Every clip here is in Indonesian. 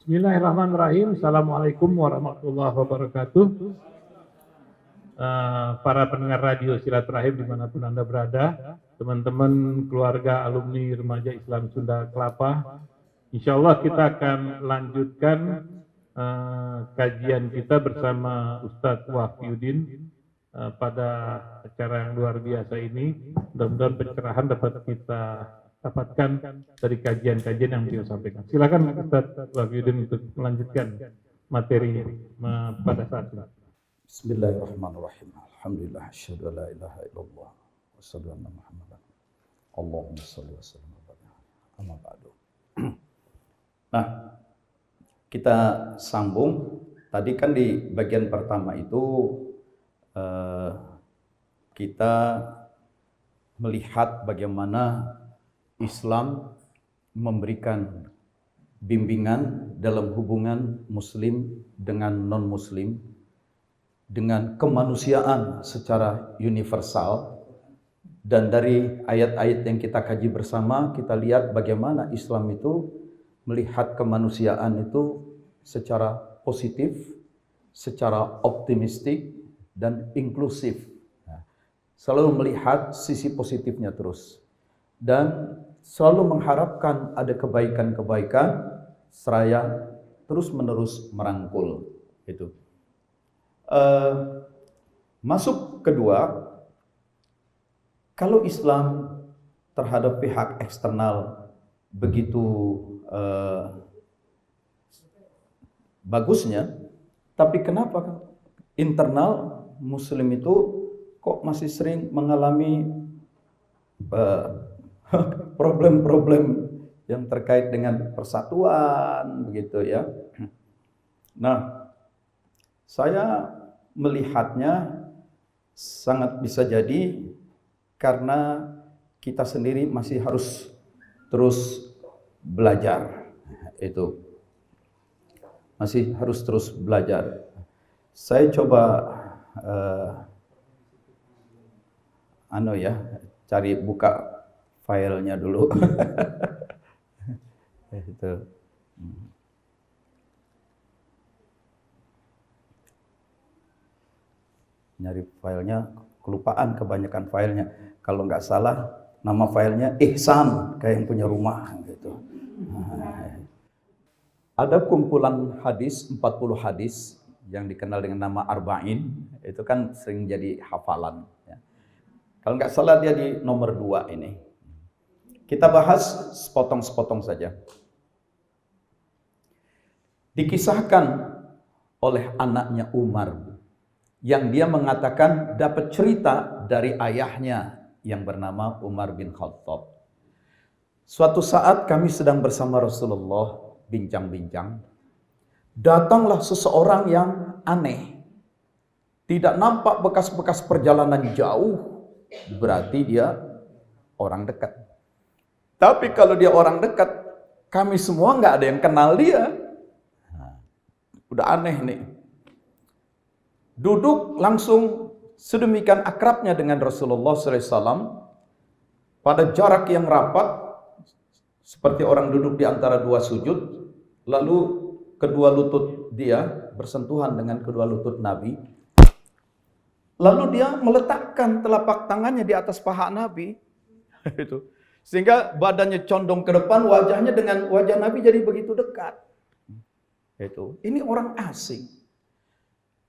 Bismillahirrahmanirrahim. Assalamualaikum warahmatullahi wabarakatuh. Para pendengar radio Silaturahim dimanapun Anda berada, teman-teman keluarga alumni Remaja Islam Sunda Kelapa, insya Allah kita akan lanjutkan kajian kita bersama Ustadz Wahyudin pada acara yang luar biasa ini. Mudah-mudahan pencerahan dapat kita dapatkan dari kajian-kajian yang beliau sampaikan. Silakan Ustadz Wahyudin untuk melanjutkan materi pada saat ini. Bismillahirrahmanirrahim. Alhamdulillah, asyhadu an la ilaha illallah wa asyhadu anna Muhammadan. Allahumma shalli wa sallim wa barik. Amma ba'du. Nah, kita sambung. Tadi kan di bagian pertama itu kita melihat bagaimana Islam memberikan bimbingan dalam hubungan muslim dengan non-muslim, dengan kemanusiaan secara universal. Dan dari ayat-ayat yang kita kaji bersama, kita lihat bagaimana Islam itu melihat kemanusiaan itu secara positif, secara optimistik, dan inklusif. Selalu melihat sisi positifnya terus. Dan selalu mengharapkan ada kebaikan-kebaikan, seraya terus-menerus merangkul. Itu. Masuk kedua, kalau Islam terhadap pihak eksternal begitu bagusnya, tapi kenapa internal Muslim itu kok masih sering mengalami problem-problem yang terkait dengan persatuan begitu ya. Nah, saya melihatnya sangat bisa jadi karena kita sendiri masih harus terus belajar. Itu masih harus terus belajar. Saya coba cari buka filenya dulu. Itu. Nyari filenya, kelupaan kebanyakan filenya. Kalau nggak salah, nama filenya Ihsan, kayak yang punya rumah gitu. Ada kumpulan hadis, 40 hadis yang dikenal dengan nama Arba'in, itu kan sering jadi hafalan. Ya. Kalau nggak salah dia di nomor 2 ini. Kita bahas sepotong-sepotong saja. Dikisahkan oleh anaknya Umar, yang dia mengatakan dapat cerita dari ayahnya yang bernama Umar bin Khattab. Suatu saat kami sedang bersama Rasulullah bincang-bincang, datanglah seseorang yang aneh. Tidak nampak bekas-bekas perjalanan jauh, berarti dia orang dekat. Tapi kalau dia orang dekat, kami semua nggak ada yang kenal dia. Udah aneh nih. Duduk langsung sedemikian akrabnya dengan Rasulullah SAW pada jarak yang rapat, seperti orang duduk di antara dua sujud, lalu kedua lutut dia bersentuhan dengan kedua lutut Nabi. Lalu dia meletakkan telapak tangannya di atas paha Nabi. Itu. Sehingga badannya condong ke depan, wajahnya dengan wajah Nabi jadi begitu dekat. Itu. Ini orang asing.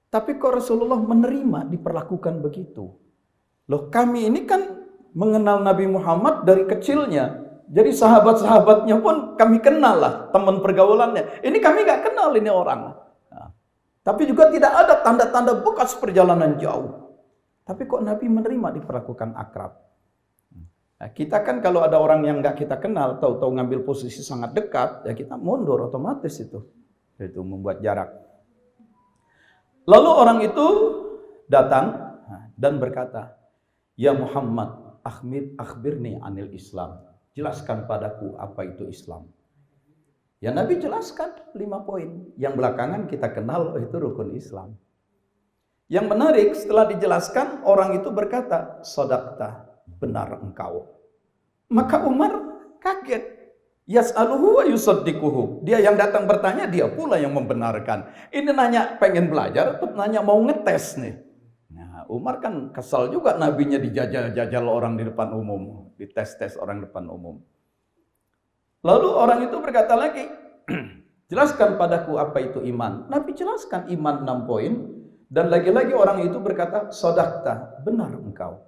Tapi kok Rasulullah menerima diperlakukan begitu? Loh, kami ini kan mengenal Nabi Muhammad dari kecilnya. Jadi sahabat-sahabatnya pun kami kenal lah, teman pergaulannya. Ini kami gak kenal ini orang. Nah, tapi juga tidak ada tanda-tanda bekas perjalanan jauh. Tapi kok Nabi menerima diperlakukan akrab? Nah, kita kan kalau ada orang yang gak kita kenal, tahu-tahu ngambil posisi sangat dekat, ya kita mundur otomatis itu. Itu membuat jarak. Lalu orang itu datang dan berkata, "Ya Muhammad, akhbirni anil Islam." Jelaskan padaku apa itu Islam. Ya Nabi jelaskan 5 poin. Yang belakangan kita kenal itu rukun Islam. Yang menarik setelah dijelaskan, orang itu berkata, "Shadaqta, benar engkau." Maka Umar kaget. Yas'aluhu wa yusaddiquhu. Dia yang datang bertanya, dia pula yang membenarkan. Ini nanya pengen belajar atau nanya mau ngetes nih. Nah, Umar kan kesal juga nabinya dijajal-jajal orang di depan umum, dites-tes orang depan umum. Lalu orang itu berkata lagi, jelaskan padaku apa itu iman. Nabi jelaskan iman 6 poin. Dan lagi-lagi orang itu berkata, sodakta, benar engkau.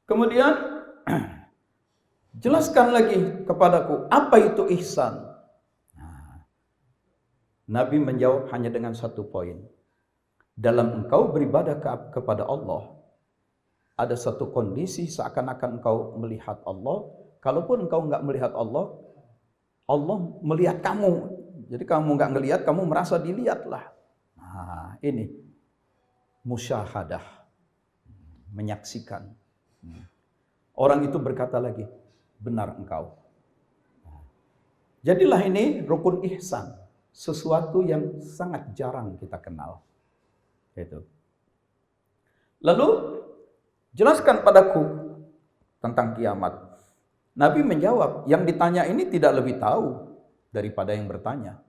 Kemudian, jelaskan lagi kepadaku, apa itu ihsan? Nabi menjawab hanya dengan 1 poin. Dalam engkau beribadah kepada Allah, ada satu kondisi seakan-akan engkau melihat Allah. Kalaupun engkau enggak melihat Allah, Allah melihat kamu. Jadi kamu enggak ngelihat, kamu merasa dilihatlah. Nah, ini musyahadah, menyaksikan. Orang itu berkata lagi, benar engkau. Jadilah ini rukun ihsan, sesuatu yang sangat jarang kita kenal. Itu. Lalu jelaskan padaku tentang kiamat. Nabi menjawab, yang ditanya ini tidak lebih tahu daripada yang bertanya.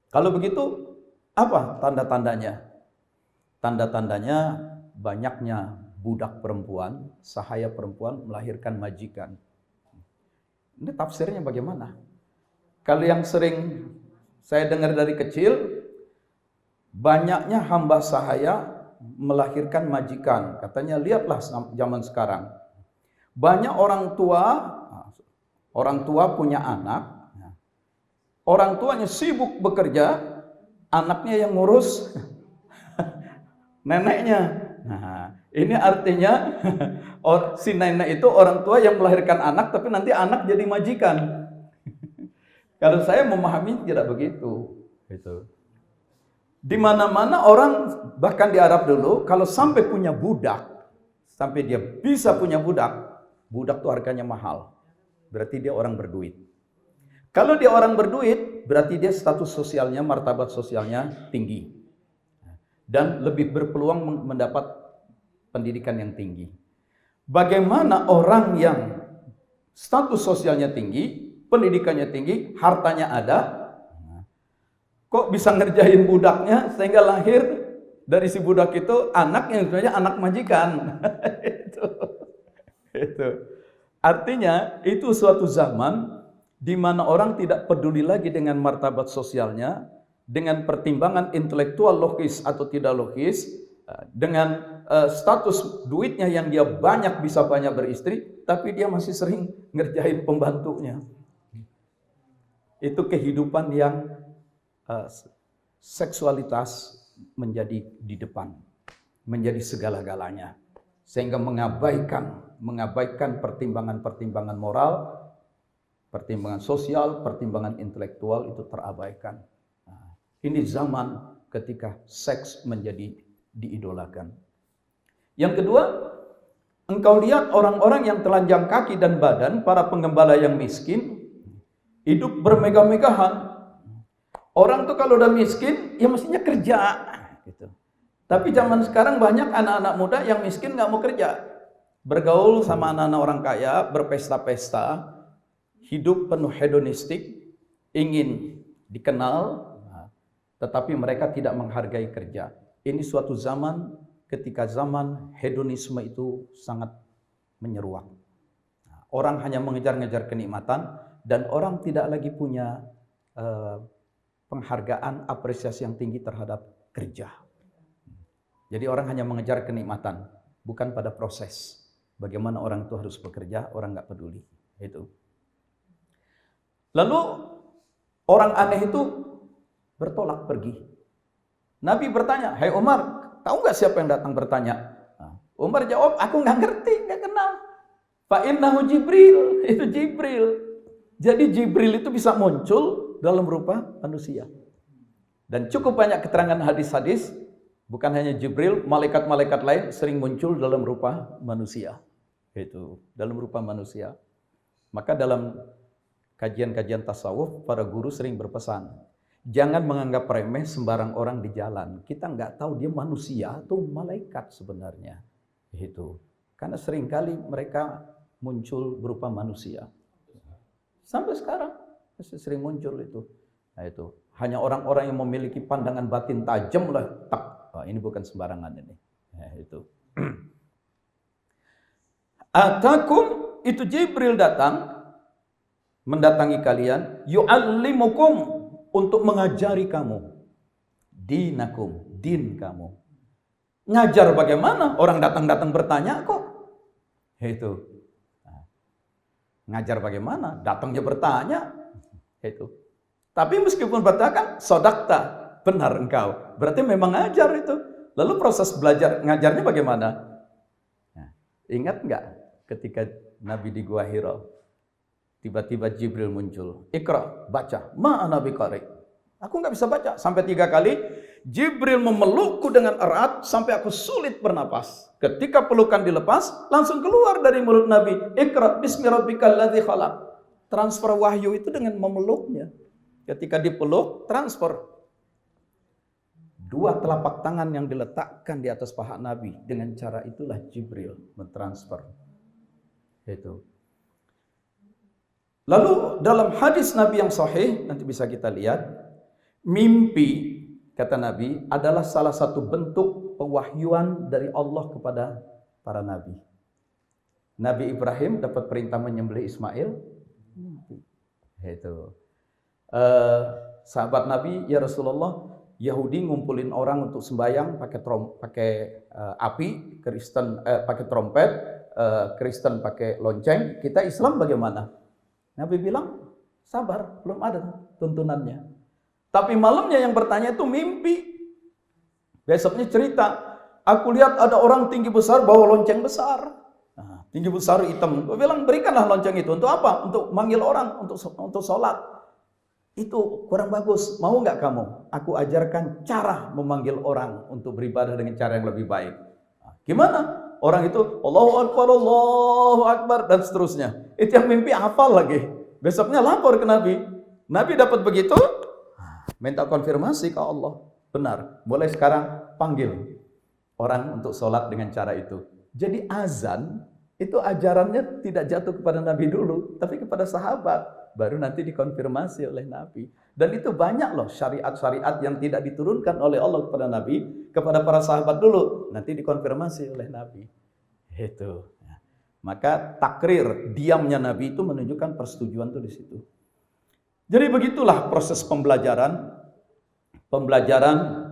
Kalau begitu, apa tanda-tandanya? Tanda-tandanya banyaknya budak perempuan, sahaya perempuan melahirkan majikan. Ini tafsirnya bagaimana? Kalau yang sering saya dengar dari kecil, banyaknya hamba sahaya melahirkan majikan. Katanya lihatlah zaman sekarang. Banyak orang tua punya anak, orang tuanya sibuk bekerja, anaknya yang ngurus neneknya. Nah, ini artinya si nenek itu orang tua yang melahirkan anak, tapi nanti anak jadi majikan. Kalau saya memahami tidak begitu. Gitu. Di mana-mana orang, bahkan di Arab dulu, kalau sampai punya budak, sampai dia bisa punya budak, budak itu harganya mahal. Berarti dia orang berduit. Kalau dia orang berduit, berarti dia status sosialnya, martabat sosialnya tinggi. Dan lebih berpeluang mendapat pendidikan yang tinggi. Bagaimana orang yang status sosialnya tinggi, pendidikannya tinggi, hartanya ada, kok bisa ngerjain budaknya sehingga lahir dari si budak itu anak yang sebenarnya anak majikan. itu. Artinya itu suatu zaman di mana orang tidak peduli lagi dengan martabat sosialnya, dengan pertimbangan intelektual logis atau tidak logis, dengan status duitnya yang dia bisa banyak beristri, tapi dia masih sering ngerjain pembantunya. Itu kehidupan yang seksualitas menjadi di depan, menjadi segala-galanya, sehingga mengabaikan pertimbangan-pertimbangan moral, pertimbangan sosial, pertimbangan intelektual itu terabaikan. Nah, ini zaman ketika seks menjadi diidolakan. Yang kedua, engkau lihat orang-orang yang telanjang kaki dan badan, para penggembala yang miskin, hidup bermegah-megahan. Orang tuh kalau udah miskin, ya mestinya kerja. Gitu. Tapi zaman sekarang banyak anak-anak muda yang miskin nggak mau kerja. Bergaul sama anak-anak orang kaya, berpesta-pesta, hidup penuh hedonistik, ingin dikenal, tetapi mereka tidak menghargai kerja. Ini suatu zaman ketika zaman hedonisme itu sangat menyeruak. Orang hanya mengejar-ngejar kenikmatan dan orang tidak lagi punya penghargaan, apresiasi yang tinggi terhadap kerja. Jadi orang hanya mengejar kenikmatan, bukan pada proses. Bagaimana orang itu harus bekerja, orang nggak peduli. Itu. Lalu orang aneh itu bertolak pergi. Nabi bertanya, hai Umar, tahu nggak siapa yang datang bertanya? Umar jawab, aku nggak ngerti, nggak kenal. Fa'innahu Jibril, itu Jibril. Jadi Jibril itu bisa muncul dalam rupa manusia. Dan cukup banyak keterangan hadis-hadis, bukan hanya Jibril, malaikat-malaikat lain sering muncul dalam rupa manusia. Itu, dalam rupa manusia. Maka dalam kajian-kajian tasawuf, para guru sering berpesan, jangan menganggap remeh sembarang orang di jalan. Kita nggak tahu dia manusia atau malaikat sebenarnya. Itu. Karena seringkali mereka muncul berupa manusia. Sampai sekarang masih sering muncul itu. Nah itu hanya orang-orang yang memiliki pandangan batin tajam lah. Ini bukan sembarangan ini. Nah, itu. Atakum, itu Jibril datang mendatangi kalian, yu'allimukum, untuk mengajari kamu dinakum, din kamu. Ngajar bagaimana? Orang datang-datang bertanya kok. Itu. Ngajar bagaimana? Datangnya bertanya. Itu. Tapi meskipun bertanya, sodakta, benar engkau. Berarti memang ngajar itu. Lalu proses belajar ngajarnya bagaimana? Nah, ingat nggak ketika Nabi di Gua Hira, tiba-tiba Jibril muncul. Iqra, baca. Ma'ana biqari. Aku nggak bisa baca. Sampai 3 kali Jibril memelukku dengan erat sampai aku sulit bernapas. Ketika pelukan dilepas, langsung keluar dari mulut Nabi. Iqra bismi rabbikal ladzi khalaq. Transfer wahyu itu dengan memeluknya. Ketika dipeluk, transfer. 2 telapak tangan yang diletakkan di atas paha Nabi. Dengan cara itulah Jibril mentransfer. Itu. Lalu dalam hadis Nabi yang sahih, nanti bisa kita lihat, mimpi, kata Nabi, adalah salah satu bentuk pewahyuan dari Allah kepada para Nabi. Nabi Ibrahim dapat perintah menyembelih Ismail. Itu. Sahabat Nabi, ya Rasulullah, Yahudi ngumpulin orang untuk sembahyang pakai api, Kristen pakai trompet, Kristen pakai lonceng. Kita Islam bagaimana? Nabi bilang, sabar, belum ada tuntunannya. Tapi malamnya yang bertanya itu mimpi. Besoknya cerita, aku lihat ada orang tinggi besar bawa lonceng besar. Nah, tinggi besar hitam. Gue bilang, berikanlah lonceng itu. Untuk apa? Untuk manggil orang, untuk sholat. Itu kurang bagus. Mau nggak kamu? Aku ajarkan cara memanggil orang untuk beribadah dengan cara yang lebih baik. Nah, gimana? Orang itu Allahu Akbar dan seterusnya. Itu yang mimpi hafal lagi. Besoknya lapor ke Nabi. Nabi dapat begitu, minta konfirmasi ke Allah. Benar. Mulai sekarang panggil orang untuk sholat dengan cara itu. Jadi azan itu ajarannya tidak jatuh kepada Nabi dulu, tapi kepada sahabat. Baru nanti dikonfirmasi oleh Nabi. Dan itu banyak loh syariat-syariat yang tidak diturunkan oleh Allah kepada Nabi, kepada para sahabat dulu. Nanti dikonfirmasi oleh Nabi. Itu. Maka takrir, diamnya Nabi itu menunjukkan persetujuan itu di situ. Jadi begitulah proses pembelajaran. Pembelajaran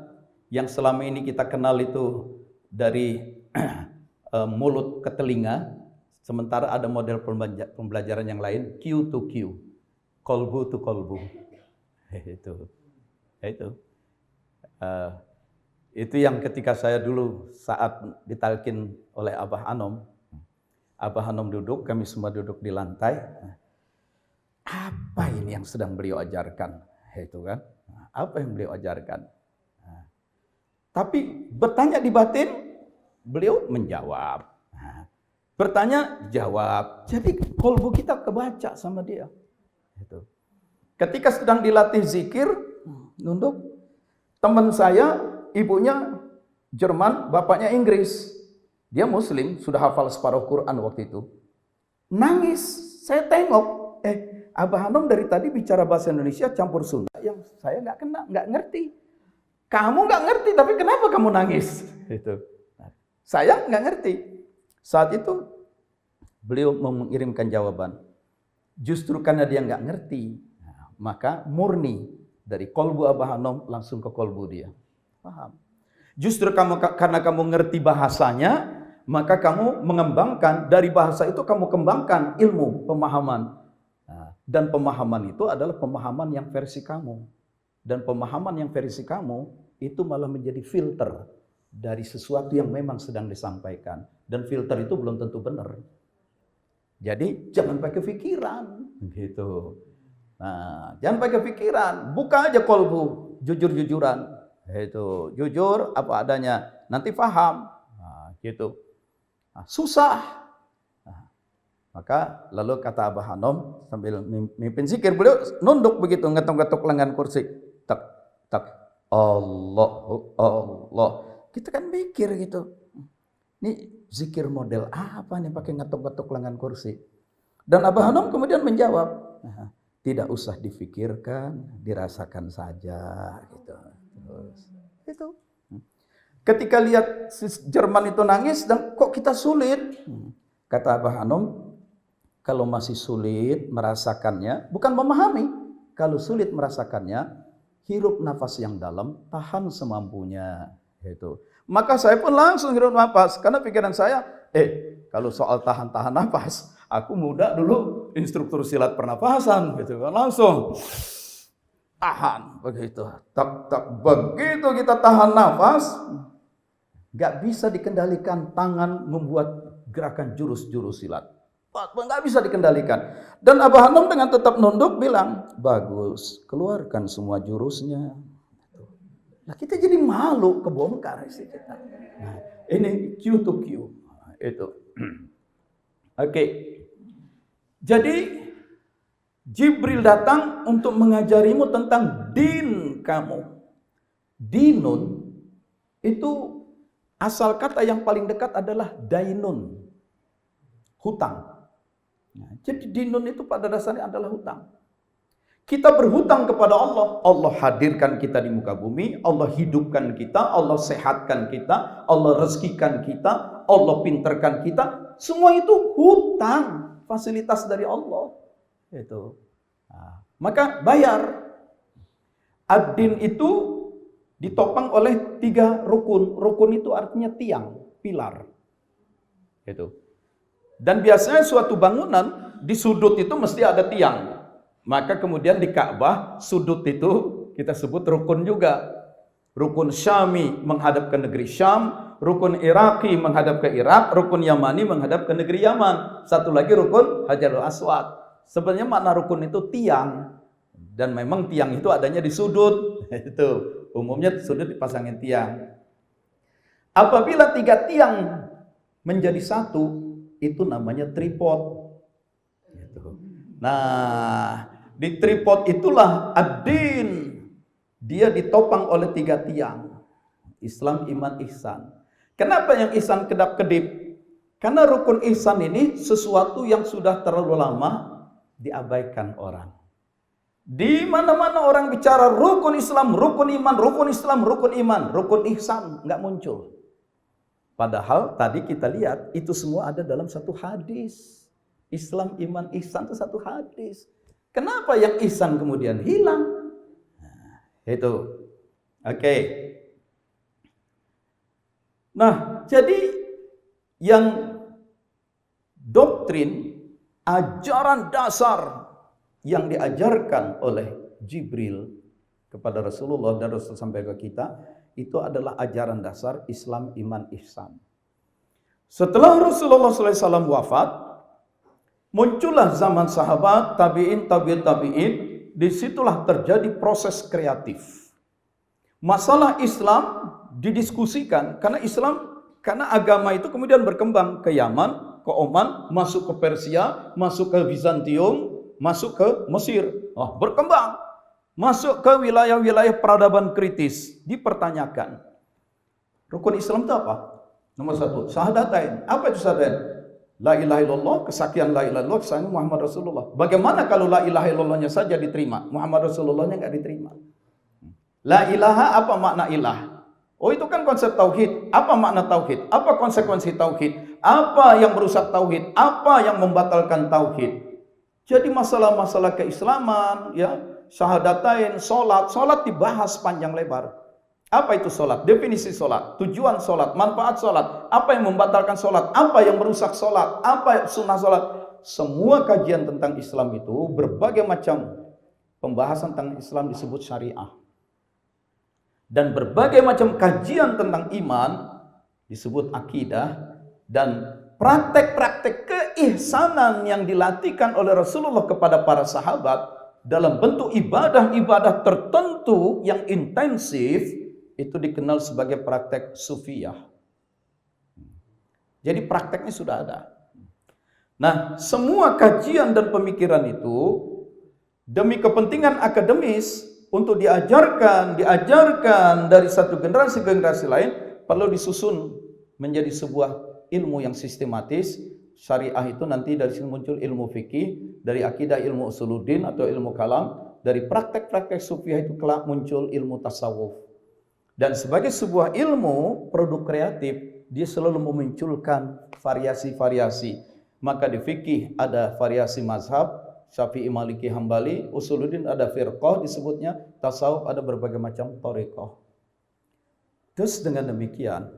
yang selama ini kita kenal itu dari mulut ke telinga. Sementara ada model pembelajaran yang lain, Q to Q, kolbu to kolbu. Itu yang ketika saya dulu saat ditalkin oleh Abah Anom duduk, kami semua duduk di lantai. Apa ini yang sedang beliau ajarkan? Itu kan, apa yang beliau ajarkan? Tapi bertanya di batin, beliau menjawab. Bertanya, jawab. Jadi kolbu kita kebaca sama dia. Itu. Ketika sedang dilatih zikir, nunduk. Teman saya, ibunya Jerman, bapaknya Inggris. Dia Muslim, sudah hafal separuh Quran waktu itu. Nangis, saya tengok. Abah Hanom dari tadi bicara bahasa Indonesia campur Sunda yang saya nggak ngerti. Kamu nggak ngerti, tapi kenapa kamu nangis? Itu. Saya nggak ngerti. Saat itu beliau mengirimkan jawaban. Justru karena dia nggak ngerti, maka murni dari kolbu Abah Hanom langsung ke kolbu dia. Paham? Justru karena kamu ngerti bahasanya, maka kamu mengembangkan dari bahasa itu, kamu kembangkan ilmu, pemahaman. Dan pemahaman itu adalah pemahaman yang versi kamu. Dan pemahaman yang versi kamu itu malah menjadi filter dari sesuatu yang memang sedang disampaikan. Dan filter itu belum tentu benar. Jadi jangan pakai pikiran. Gitu. Nah, jangan pakai pikiran. Buka aja kolbu. Jujur-jujuran. Itu. Jujur apa adanya. Nanti paham. Nah, gitu. Nah, susah. Nah, maka lalu kata Abah Hanom sambil mimpin zikir. Beliau nunduk begitu. Ngetuk-ngetuk lengan kursi. Tak, tak. Allah, Allah. Kita kan mikir gitu. Ini zikir model apa nih pakai ngetuk-ngetuk lengan kursi? Dan Abah Hanom kemudian menjawab, tidak usah difikirkan, dirasakan saja gitu. Terus itu. Ketika lihat si Jerman itu nangis dan kok kita sulit, kata Abah Hanum, kalau masih sulit merasakannya, bukan memahami, kalau sulit merasakannya, hirup nafas yang dalam, tahan semampunya. Gitu. Maka saya pun langsung hirup nafas, karena pikiran saya, kalau soal tahan-tahan nafas, aku muda dulu instruktur silat pernapasan, gitu kan, langsung tahan begitu. Begitu kita tahan nafas, nggak bisa dikendalikan, tangan membuat gerakan jurus-jurus silat. Nggak bisa dikendalikan. Dan Abah Hanum dengan tetap nunduk bilang, bagus, keluarkan semua jurusnya. Nah, kita jadi malu kebongkar isi kita. Nah, ini Q to Q. Itu. Oke. Jadi Jibril datang untuk mengajarimu tentang din kamu. Dinun itu asal kata yang paling dekat adalah dainun. Hutang. Nah, jadi dinun itu pada dasarnya adalah hutang. Kita berhutang kepada Allah. Allah hadirkan kita di muka bumi, Allah hidupkan kita, Allah sehatkan kita, Allah rezekikan kita, Allah pinterkan kita. Semua itu hutang, fasilitas dari Allah. Itu. Nah, maka bayar. Ad-din itu ditopang oleh 3 rukun. Rukun itu artinya tiang, pilar. Itu. Dan biasanya suatu bangunan di sudut itu mesti ada tiang. Maka kemudian di Ka'bah sudut itu kita sebut rukun juga. Rukun Syami menghadap ke negeri Syam, rukun Iraqi menghadap ke Irak, rukun Yamani menghadap ke negeri Yaman. Satu lagi rukun Hajarul Aswad. Sebenarnya makna rukun itu tiang. Dan memang tiang itu adanya di sudut. Itu umumnya sudut dipasangin tiang. Apabila 3 tiang menjadi satu, itu namanya tripod. Nah, di tripod itulah ad-din. Dia ditopang oleh 3 tiang. Islam, iman, ihsan. Kenapa yang ihsan kedap-kedip? Karena rukun ihsan ini sesuatu yang sudah terlalu lama diabaikan orang. Di mana-mana orang bicara rukun Islam, rukun iman, rukun Islam, rukun iman, rukun ihsan, nggak muncul. Padahal tadi kita lihat itu semua ada dalam satu hadis. Islam, iman, ihsan itu satu hadis. Kenapa yang ihsan kemudian hilang? Nah, itu. Oke. Nah, jadi yang doktrin, ajaran dasar yang diajarkan oleh Jibril kepada Rasulullah dan Rasul sampai ke kita, itu adalah ajaran dasar Islam, iman, ihsan. Setelah Rasulullah SAW wafat, muncullah zaman sahabat, tabi'in, tabi'in. Disitulah terjadi proses kreatif. Masalah Islam didiskusikan karena agama itu kemudian berkembang ke Yaman, ke Oman, masuk ke Persia, masuk ke Bizantium, masuk ke Mesir. Berkembang. Masuk ke wilayah-wilayah peradaban kritis, dipertanyakan. Rukun Islam itu apa? Nomor 1, syahadatain. Apa itu syahadatain? La ilaha illallah, kesaksian la ilaha illallah, kesaksian Muhammad Rasulullah. Bagaimana kalau la ilaha illallahnya saja diterima, Muhammad Rasulullahnya enggak diterima? La ilaha, apa makna ilah? Oh, itu kan konsep tauhid. Apa makna tauhid? Apa konsekuensi tauhid? Apa yang merusak tauhid? Apa yang membatalkan tauhid? Jadi masalah-masalah keislaman, ya, syahadatain, solat dibahas panjang lebar. Apa itu solat? Definisi solat, tujuan solat, manfaat solat, apa yang membatalkan solat, apa yang merusak solat, apa sunnah solat. Semua kajian tentang Islam itu berbagai macam pembahasan tentang Islam disebut syariah. Dan berbagai macam kajian tentang iman disebut akidah. Dan praktek-praktek keihsanan yang dilatihkan oleh Rasulullah kepada para sahabat dalam bentuk ibadah-ibadah tertentu yang intensif, itu dikenal sebagai praktek sufiyah. Jadi prakteknya sudah ada. Nah, semua kajian dan pemikiran itu demi kepentingan akademis untuk diajarkan dari satu generasi ke generasi lain, perlu disusun menjadi sebuah ilmu yang sistematis syariah itu nanti dari sini muncul ilmu fikih, dari akidah ilmu usuluddin atau ilmu kalam, dari praktek-praktek sufiah itu kelak muncul ilmu tasawuf. Dan sebagai sebuah ilmu produk kreatif, dia selalu memunculkan variasi-variasi. Maka di fikih ada variasi mazhab, Syafi'i, Maliki, Hambali, usuluddin ada firqah disebutnya, tasawuf ada berbagai macam thariqah. Terus dengan demikian,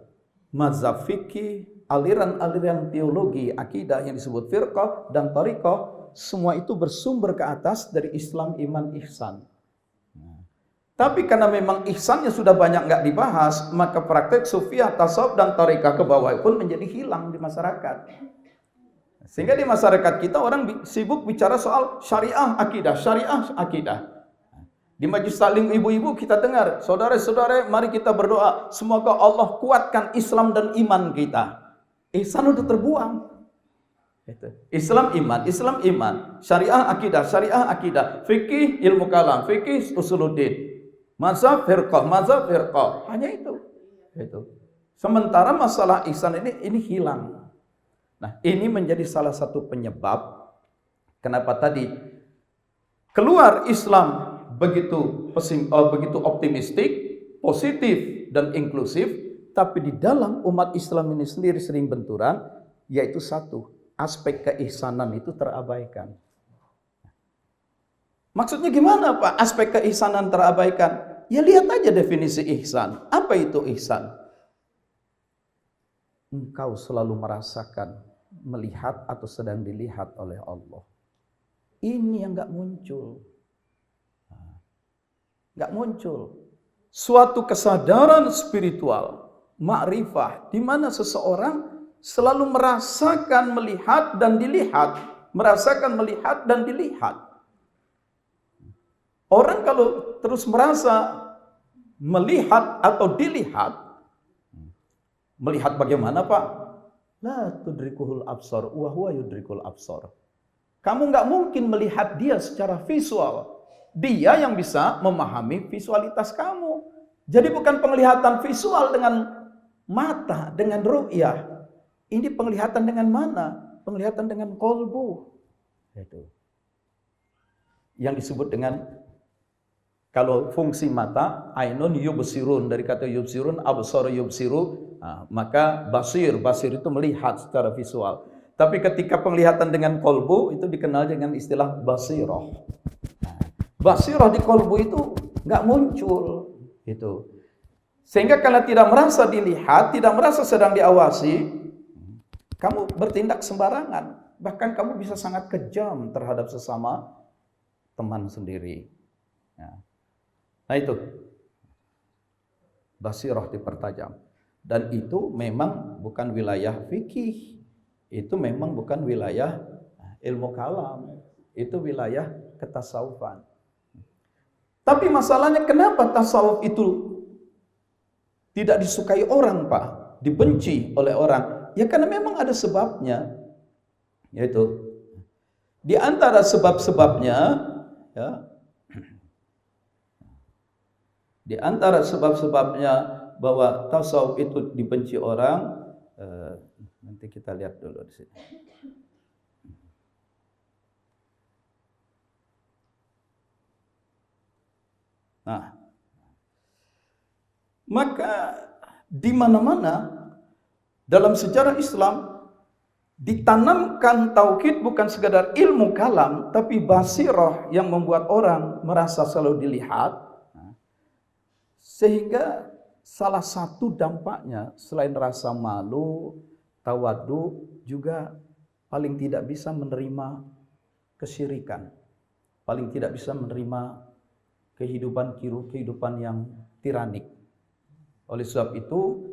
mazhab fikih, aliran-aliran teologi, akidah yang disebut firqah dan thariqah, semua itu bersumber ke atas dari Islam, iman, ihsan. Tapi karena memang ihsannya sudah banyak nggak dibahas, maka praktek sufiah, tasawuf dan thariqah ke bawah pun menjadi hilang di masyarakat. Sehingga di masyarakat kita orang sibuk bicara soal syariah akidah, syariah akidah. Di majlis taklim ibu-ibu kita dengar, saudara-saudara, mari kita berdoa semoga Allah kuatkan Islam dan iman kita. Ihsan udah terbuang. Islam iman, syariah akidah, fikih ilmu kalam, fikih usuluddin, mazhab firqah, hanya itu. Sementara masalah ihsan ini hilang. Nah, ini menjadi salah satu penyebab kenapa tadi keluar Islam begitu optimistik, positif dan inklusif, tapi di dalam umat Islam ini sendiri sering benturan, yaitu satu, aspek keihsanan itu terabaikan. Maksudnya gimana Pak? Aspek keihsanan terabaikan? Ya lihat aja definisi ihsan. Apa itu ihsan? Engkau selalu merasakan, melihat atau sedang dilihat oleh Allah. Ini yang nggak muncul. Nggak muncul. Suatu kesadaran spiritual, ma'rifah, di mana seseorang selalu merasakan melihat dan dilihat, merasakan melihat dan dilihat. Orang kalau terus merasa melihat atau dilihat, melihat bagaimana Pak? La tudrikuhul absar wa huwa yudrikul absar. Kamu nggak mungkin melihat dia secara visual. Dia yang bisa memahami visualitas kamu. Jadi bukan penglihatan visual dengan mata, dengan ru'yah. Ini penglihatan dengan mana? Penglihatan dengan qalbu. Itu. Yang disebut dengan, kalau fungsi mata, ainun yubsirun, dari kata yubsirun, absar yubsiru, maka basir itu melihat secara visual. Tapi ketika penglihatan dengan qalbu, itu dikenal dengan istilah basirah. Basirah di qalbu itu nggak muncul. Itu. Sehingga kalau tidak merasa dilihat, tidak merasa sedang diawasi, kamu bertindak sembarangan. Bahkan kamu bisa sangat kejam terhadap sesama teman sendiri. Nah itu. Basirah dipertajam. Dan itu memang bukan wilayah fikih. Itu memang bukan wilayah ilmu kalam. Itu wilayah ketasawufan. Tapi masalahnya kenapa tasawuf itu tidak disukai orang Pak? Dibenci oleh orang. Ya karena memang ada sebabnya, yaitu di antara sebab-sebabnya, ya, di antara sebab-sebabnya bahwa tasawuf itu dibenci orang, nanti kita lihat dulu di sini. Nah, maka di mana-mana dalam sejarah Islam ditanamkan tauhid bukan sekadar ilmu kalam, tapi basirah yang membuat orang merasa selalu dilihat. Sehingga salah satu dampaknya selain rasa malu, tawadu, juga paling tidak bisa menerima kesyirikan. Paling tidak bisa menerima kehidupan yang tiranik. Oleh sebab itu,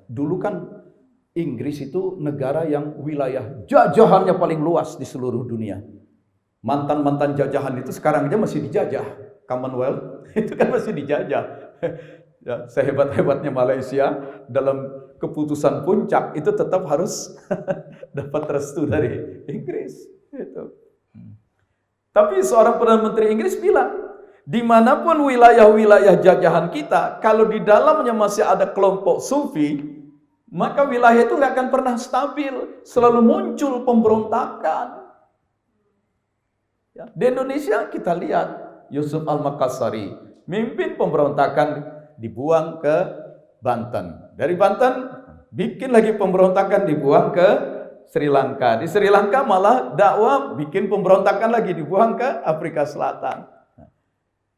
dulu kan Inggris itu negara yang wilayah jajahannya paling luas di seluruh dunia. Mantan-mantan jajahan itu sekarang aja masih dijajah. Commonwealth itu kan masih dijajah. Ya, sehebat-hebatnya Malaysia dalam keputusan puncak itu tetap harus dapat restu dari Inggris. Gitu. Tapi seorang Perdana Menteri Inggris bilang, dimanapun wilayah-wilayah jajahan kita, kalau di dalamnya masih ada kelompok sufi, maka wilayah itu nggak akan pernah stabil, selalu muncul pemberontakan. Ya, di Indonesia kita lihat Yusuf Al-Makassari mimpin pemberontakan, dibuang ke Banten. Dari Banten bikin lagi pemberontakan, dibuang ke Sri Lanka. Di Sri Lanka malah dakwah bikin pemberontakan lagi, dibuang ke Afrika Selatan.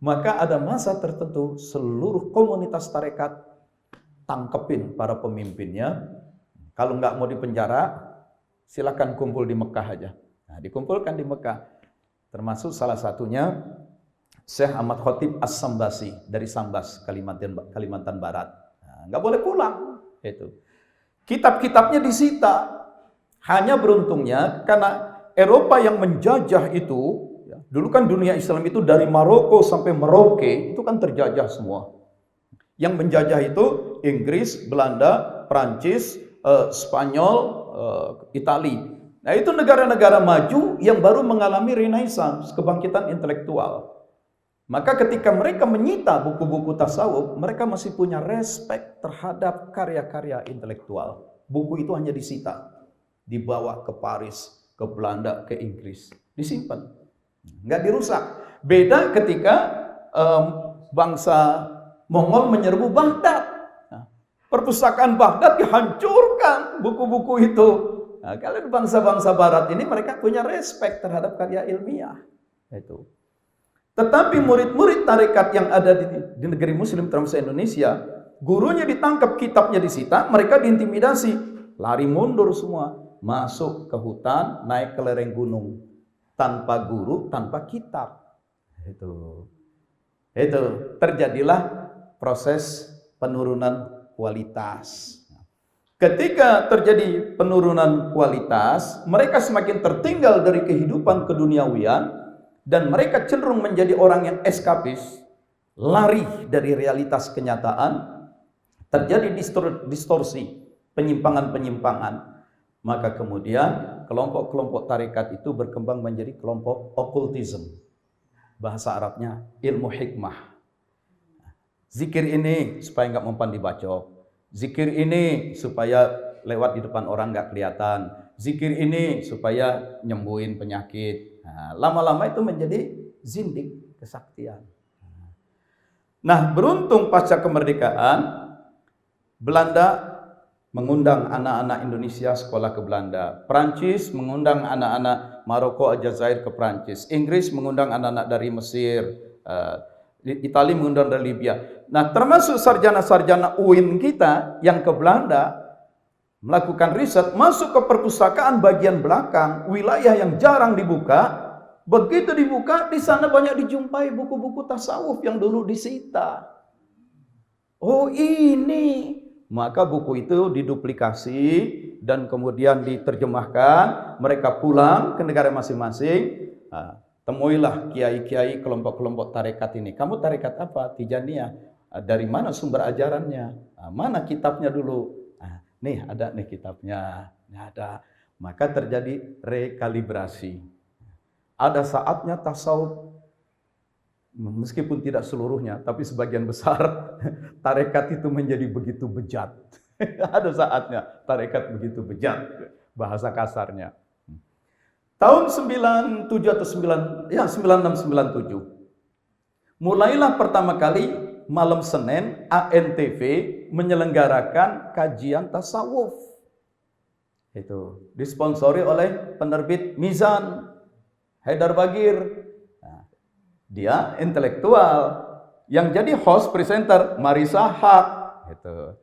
Maka ada masa tertentu seluruh komunitas tarekat tangkepin para pemimpinnya. Kalau nggak mau dipenjara, silakan kumpul di Mekah aja. Nah, dikumpulkan di Mekah. Termasuk salah satunya Syekh Ahmad Khotib As-Sambasi dari Sambas, Kalimantan Barat. Nah, nggak boleh pulang. Itu. Kitab-kitabnya disita. Hanya beruntungnya karena Eropa yang menjajah itu, ya, dulu kan dunia Islam itu dari Maroko sampai Merauke itu kan terjajah semua. Yang menjajah itu Inggris, Belanda, Prancis, Spanyol, Itali. Nah, itu negara-negara maju yang baru mengalami renaissance, kebangkitan intelektual. Maka ketika mereka menyita buku-buku tasawuf, mereka masih punya respect terhadap karya-karya intelektual. Buku itu hanya disita, dibawa ke Paris, ke Belanda, ke Inggris, disimpan, nggak dirusak. Beda ketika bangsa Mongol menyerbu Baghdad. Nah, perpustakaan Baghdad dihancurkan buku-buku itu. Nah, kalau bangsa-bangsa Barat ini mereka punya respect terhadap karya ilmiah. Itu. Tetapi murid-murid tarekat yang ada di negeri Muslim termasuk Indonesia, gurunya ditangkap, kitabnya disita, mereka diintimidasi, lari mundur semua, masuk ke hutan, naik ke lereng gunung, tanpa guru, tanpa kitab. Itu terjadilah proses penurunan kualitas. Ketika terjadi penurunan kualitas, mereka semakin tertinggal dari kehidupan keduniawian dan mereka cenderung menjadi orang yang eskapis, lari dari realitas kenyataan, terjadi distorsi, penyimpangan-penyimpangan. Maka kemudian kelompok-kelompok tarekat itu berkembang menjadi kelompok okultisme. Bahasa Arabnya ilmu hikmah. Zikir ini supaya nggak mempan dibacok. Zikir ini supaya lewat di depan orang nggak kelihatan. Zikir ini supaya nyembuhin penyakit. Nah, lama-lama itu menjadi zindik, kesaktian. Nah, beruntung pasca kemerdekaan, Belanda mengundang anak-anak Indonesia sekolah ke Belanda. Prancis mengundang anak-anak Maroko, Aljazair ke Prancis. Inggris mengundang anak-anak dari Mesir. Italia mengundang dari Libya. Nah, termasuk sarjana-sarjana UIN kita yang ke Belanda melakukan riset, masuk ke perpustakaan bagian belakang, wilayah yang jarang dibuka. Begitu dibuka, di sana banyak dijumpai buku-buku tasawuf yang dulu disita. Oh, ini. Maka buku itu diduplikasi dan kemudian diterjemahkan. Mereka pulang ke negara masing-masing. Nah, temuilah kiai-kiai kelompok-kelompok tarekat ini. Kamu tarekat apa? Tijaniyah. Dari mana sumber ajarannya? Mana kitabnya dulu? Nih ada nih kitabnya. Nih ada. Maka terjadi rekalibrasi. Ada saatnya tasawuf, meskipun tidak seluruhnya, tapi sebagian besar tarekat itu menjadi begitu bejat. Ada saatnya tarekat begitu bejat, bahasa kasarnya. Tahun 97 atau 96-97, mulailah pertama kali malam Senin ANTV menyelenggarakan kajian tasawuf. Itu disponsori oleh penerbit Mizan, Haidar Bagir. Nah, dia intelektual. Yang jadi host presenter Marisa Haq. Gitu.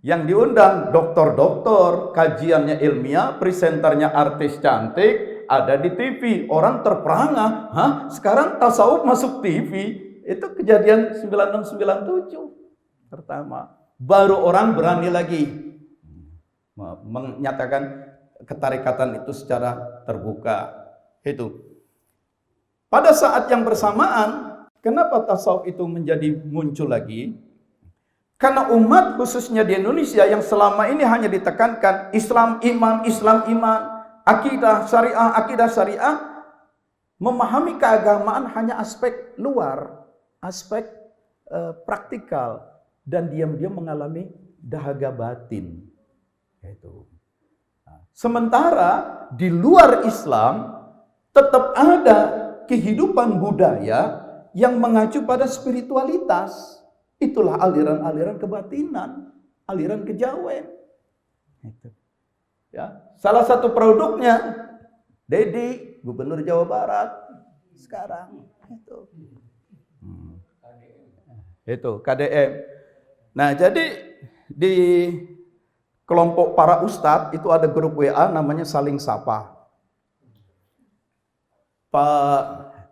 Yang diundang doktor-doktor, kajiannya ilmiah, presenternya artis cantik. Ada di TV, orang terperangah. Hah? Sekarang tasawuf masuk TV. Itu kejadian 96-97 pertama. Baru orang berani lagi menyatakan ketarikatan itu secara terbuka. Itu. Pada saat yang bersamaan, kenapa tasawuf itu menjadi muncul lagi? Karena umat khususnya di Indonesia yang selama ini hanya ditekankan Islam iman, akidah syariah, memahami keagamaan hanya aspek luar, aspek praktikal, dan diam-diam mengalami dahaga batin. Itu. Nah, sementara di luar Islam tetap ada kehidupan budaya yang mengacu pada spiritualitas. Itulah aliran-aliran kebatinan, aliran kejawen. Itu. Ya, salah satu produknya Dedi, Gubernur Jawa Barat sekarang itu KDM. Nah, jadi di kelompok para ustadz itu ada grup WA namanya Saling Sapa. Pak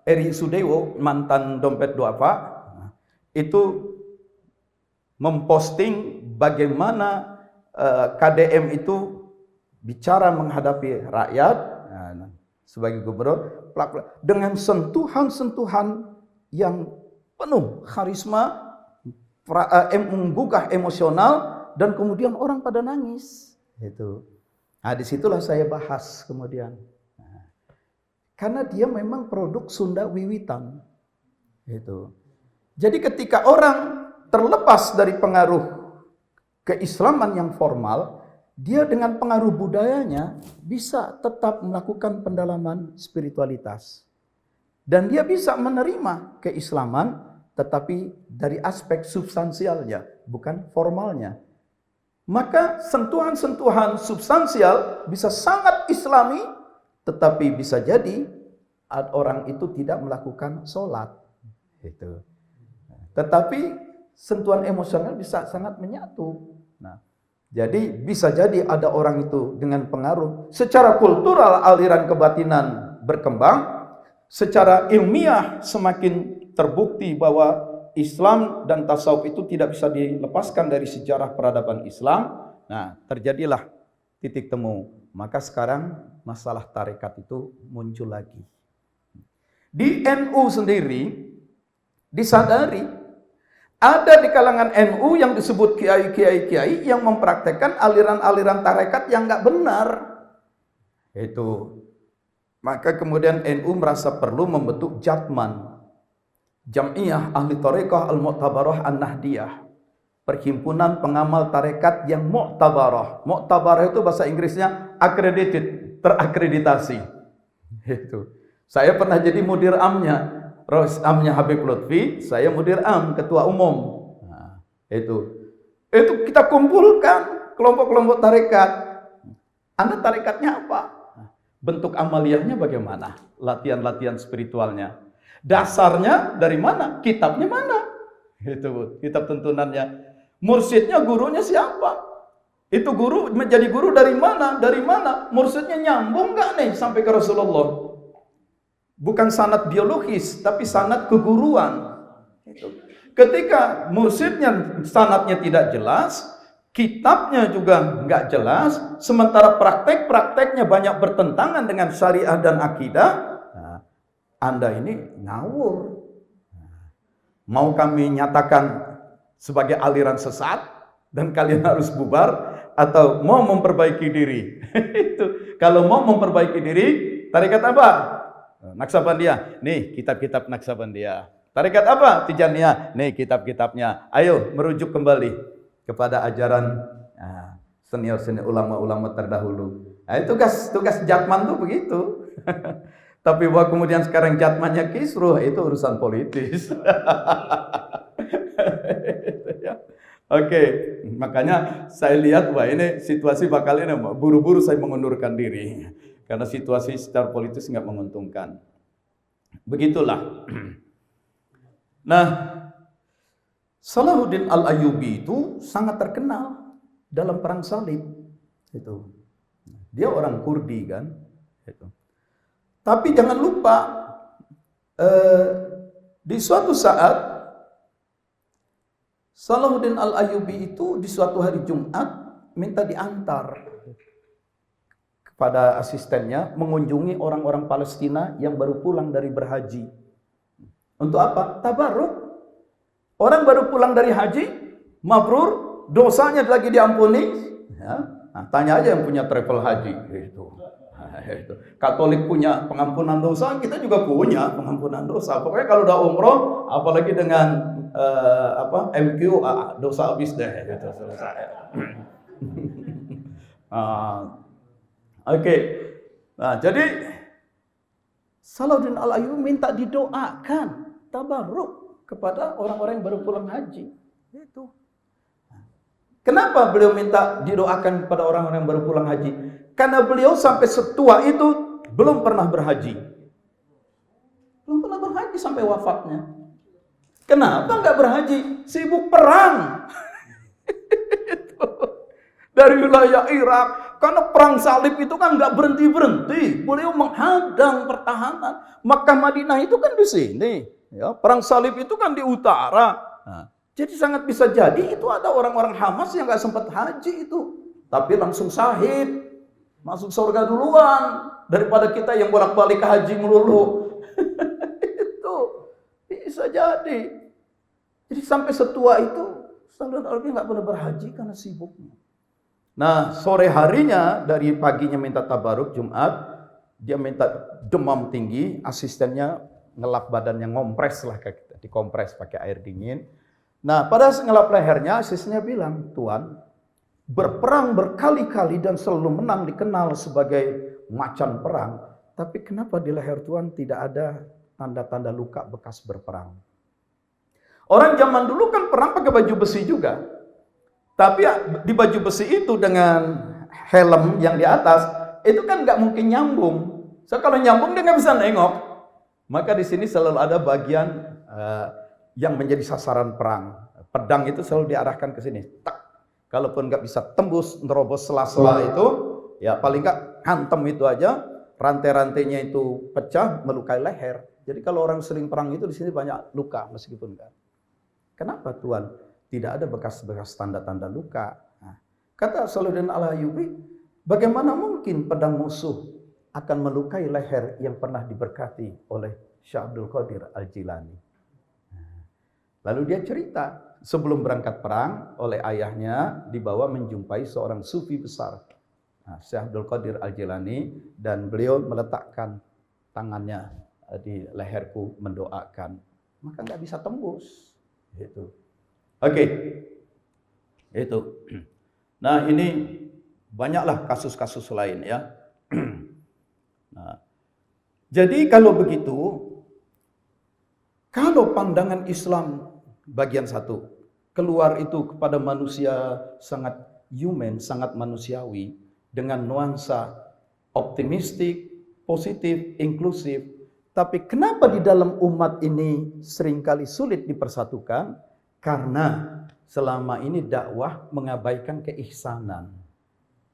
Eri Sudewo, mantan dompet duafa, itu memposting bagaimana KDM itu bicara menghadapi rakyat sebagai gubernur dengan sentuhan-sentuhan yang penuh karisma, menggugah emosional, dan kemudian orang pada nangis. Itu. Nah, disitulah saya bahas kemudian. Karena dia memang produk Sunda Wiwitan. Itu. Jadi ketika orang terlepas dari pengaruh keislaman yang formal, dia dengan pengaruh budayanya bisa tetap melakukan pendalaman spiritualitas. Dan dia bisa menerima keislaman tetapi dari aspek substansialnya, bukan formalnya. Maka sentuhan-sentuhan substansial bisa sangat islami, tetapi bisa jadi orang itu tidak melakukan sholat. Gitu. Tetapi sentuhan emosional bisa sangat menyatu. Nah, jadi bisa jadi ada orang itu dengan pengaruh secara kultural aliran kebatinan berkembang, secara ilmiah semakin terbukti bahwa Islam dan tasawuf itu tidak bisa dilepaskan dari sejarah peradaban Islam. Nah, terjadilah titik temu. Maka sekarang masalah tarekat itu muncul lagi. Di NU sendiri disadari ada di kalangan NU yang disebut kiai-kiai yang mempraktekkan aliran-aliran tarekat yang nggak benar. Itu. Maka kemudian NU merasa perlu membentuk Jatman, Jam'iyah Ahli Thariqah Al-Mu'tabarah An-Nahdiyah, perhimpunan pengamal tarekat yang mu'tabarah. Mu'tabarah itu bahasa Inggrisnya accredited, terakreditasi. Itu. Saya pernah jadi mudir amnya. Amnya Habib Lutfi, saya mudir am, ketua umum. Nah, itu kita kumpulkan kelompok-kelompok tarekat. Anda tarekatnya apa? Bentuk amaliyahnya bagaimana? Latihan-latihan spiritualnya. Dasarnya dari mana? Kitabnya mana? Itu kitab tuntunannya. Mursyidnya, gurunya siapa? Itu guru menjadi guru dari mana? Dari mana? Mursyidnya nyambung nggak nih sampai ke Rasulullah? Bukan sanad biologis, tapi sanad keguruan. Ketika mursyidnya sanadnya tidak jelas, kitabnya juga nggak jelas, sementara praktek-prakteknya banyak bertentangan dengan syariah dan akidah, nah, Anda ini ngawur. Mau kami nyatakan sebagai aliran sesat dan kalian harus bubar, atau mau memperbaiki diri? Itu. Kalau mau memperbaiki diri, tarekat apa? Naksabandiyah, nih kitab-kitab Naksabandiyah. Tarekat apa? Tijaniyah, nih kitab-kitabnya. Ayo merujuk kembali kepada ajaran senior-senior ulama-ulama terdahulu. Nah, tugas Jatman tuh begitu. Tapi bahwa kemudian sekarang Jatmannya kisruh, itu urusan politis. Oke, makanya saya lihat wah ini situasi bakal ini buru-buru saya mengundurkan diri. Karena situasi secara politis nggak menguntungkan. Begitulah. Nah, Salahuddin Al-Ayyubi itu sangat terkenal dalam perang salib. Itu. Dia orang Kurdi kan. Itu. Tapi jangan lupa, di suatu saat Salahuddin Al-Ayyubi itu di suatu hari Jumat minta diantar pada asistennya mengunjungi orang-orang Palestina yang baru pulang dari berhaji. Untuk apa? Tabarruk. Orang baru pulang dari haji, mabrur, dosanya lagi diampuni. Ya. Nah, tanya aja yang punya travel haji. Itu. Nah, itu. Katolik punya pengampunan dosa, kita juga punya pengampunan dosa. Pokoknya kalau udah umroh, apalagi dengan MQ, dosa habis deh. Gitu, selesai. Oke. Nah, jadi Salahuddin Al-Ayyubi minta didoakan tabarruk kepada orang-orang yang baru pulang haji. Itu. Kenapa beliau minta didoakan kepada orang-orang yang baru pulang haji? Karena beliau sampai setua itu belum pernah berhaji. Belum pernah berhaji sampai wafatnya. Kenapa nggak berhaji? Sibuk perang. Dari wilayah Irak. Karena perang salib itu kan nggak berhenti-berhenti. Beliau menghadang pertahanan. Makkah Madinah itu kan di sini. Ya, perang salib itu kan di utara. Nah, jadi sangat bisa jadi itu ada orang-orang Hamas yang nggak sempat haji itu. Tapi langsung syahid. Masuk surga duluan. Daripada kita yang bolak-balik ke haji melulu. Itu bisa jadi. Jadi sampai setua itu Salahuddin Al-Ayyubi nggak pernah berhaji karena sibuknya. Nah, sore harinya dari paginya minta tabaruk Jumat, dia minta demam tinggi, asistennya ngelap badannya, ngompres lah kayak kita, dikompres pakai air dingin. Nah, pada ngelap lehernya, asistennya bilang, "Tuan, berperang berkali-kali dan selalu menang dikenal sebagai macan perang, tapi kenapa di leher Tuan tidak ada tanda-tanda luka bekas berperang?" Orang zaman dulu kan perang pakai baju besi juga. Tapi di baju besi itu dengan helm yang di atas, itu kan nggak mungkin nyambung. So, kalau nyambung dia nggak bisa nengok. Maka di sini selalu ada bagian yang menjadi sasaran perang. Pedang itu selalu diarahkan ke sini. Tak. Kalaupun nggak bisa tembus, nerobos sela-sela itu, ya paling nggak hantam itu aja. Rantai-rantainya itu pecah, melukai leher. Jadi kalau orang sering perang itu di sini banyak luka meskipun enggak. Kenapa Tuan? Tidak ada bekas-bekas tanda-tanda luka. Nah, kata Salahuddin Al-Ayyubi, bagaimana mungkin pedang musuh akan melukai leher yang pernah diberkati oleh Syekh Abdul Qadir Al-Jilani. Lalu dia cerita, sebelum berangkat perang oleh ayahnya dibawa menjumpai seorang sufi besar. Nah, Syekh Abdul Qadir Al-Jilani, dan beliau meletakkan tangannya di leherku mendoakan. Maka nggak bisa tembus. Gitu. Oke, itu. Nah, ini banyaklah kasus-kasus lain ya. Nah, jadi kalau begitu, kalau pandangan Islam bagian satu keluar itu kepada manusia sangat human, sangat manusiawi, dengan nuansa optimistik, positif, inklusif. Tapi kenapa di dalam umat ini seringkali sulit dipersatukan? Karena selama ini dakwah mengabaikan keihsanan.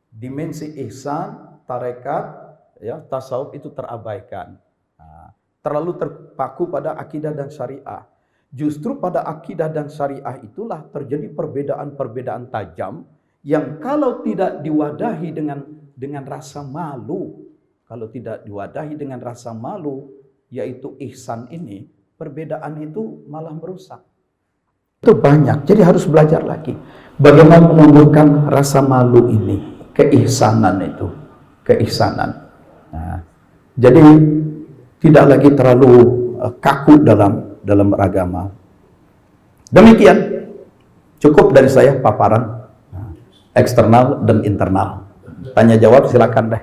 Dimensi ihsan, tarekat, ya, tasawuf itu terabaikan. Nah, terlalu terpaku pada akidah dan syariah. Justru pada akidah dan syariah itulah terjadi perbedaan-perbedaan tajam yang kalau tidak diwadahi dengan rasa malu, kalau tidak diwadahi dengan rasa malu, yaitu ihsan ini, perbedaan itu malah merusak. Itu banyak, jadi harus belajar lagi bagaimana menumbuhkan rasa malu ini, keihsanan itu, keihsanan. Nah, jadi tidak lagi terlalu kaku dalam beragama. Demikian, cukup dari saya paparan eksternal dan internal. Tanya jawab silakan deh.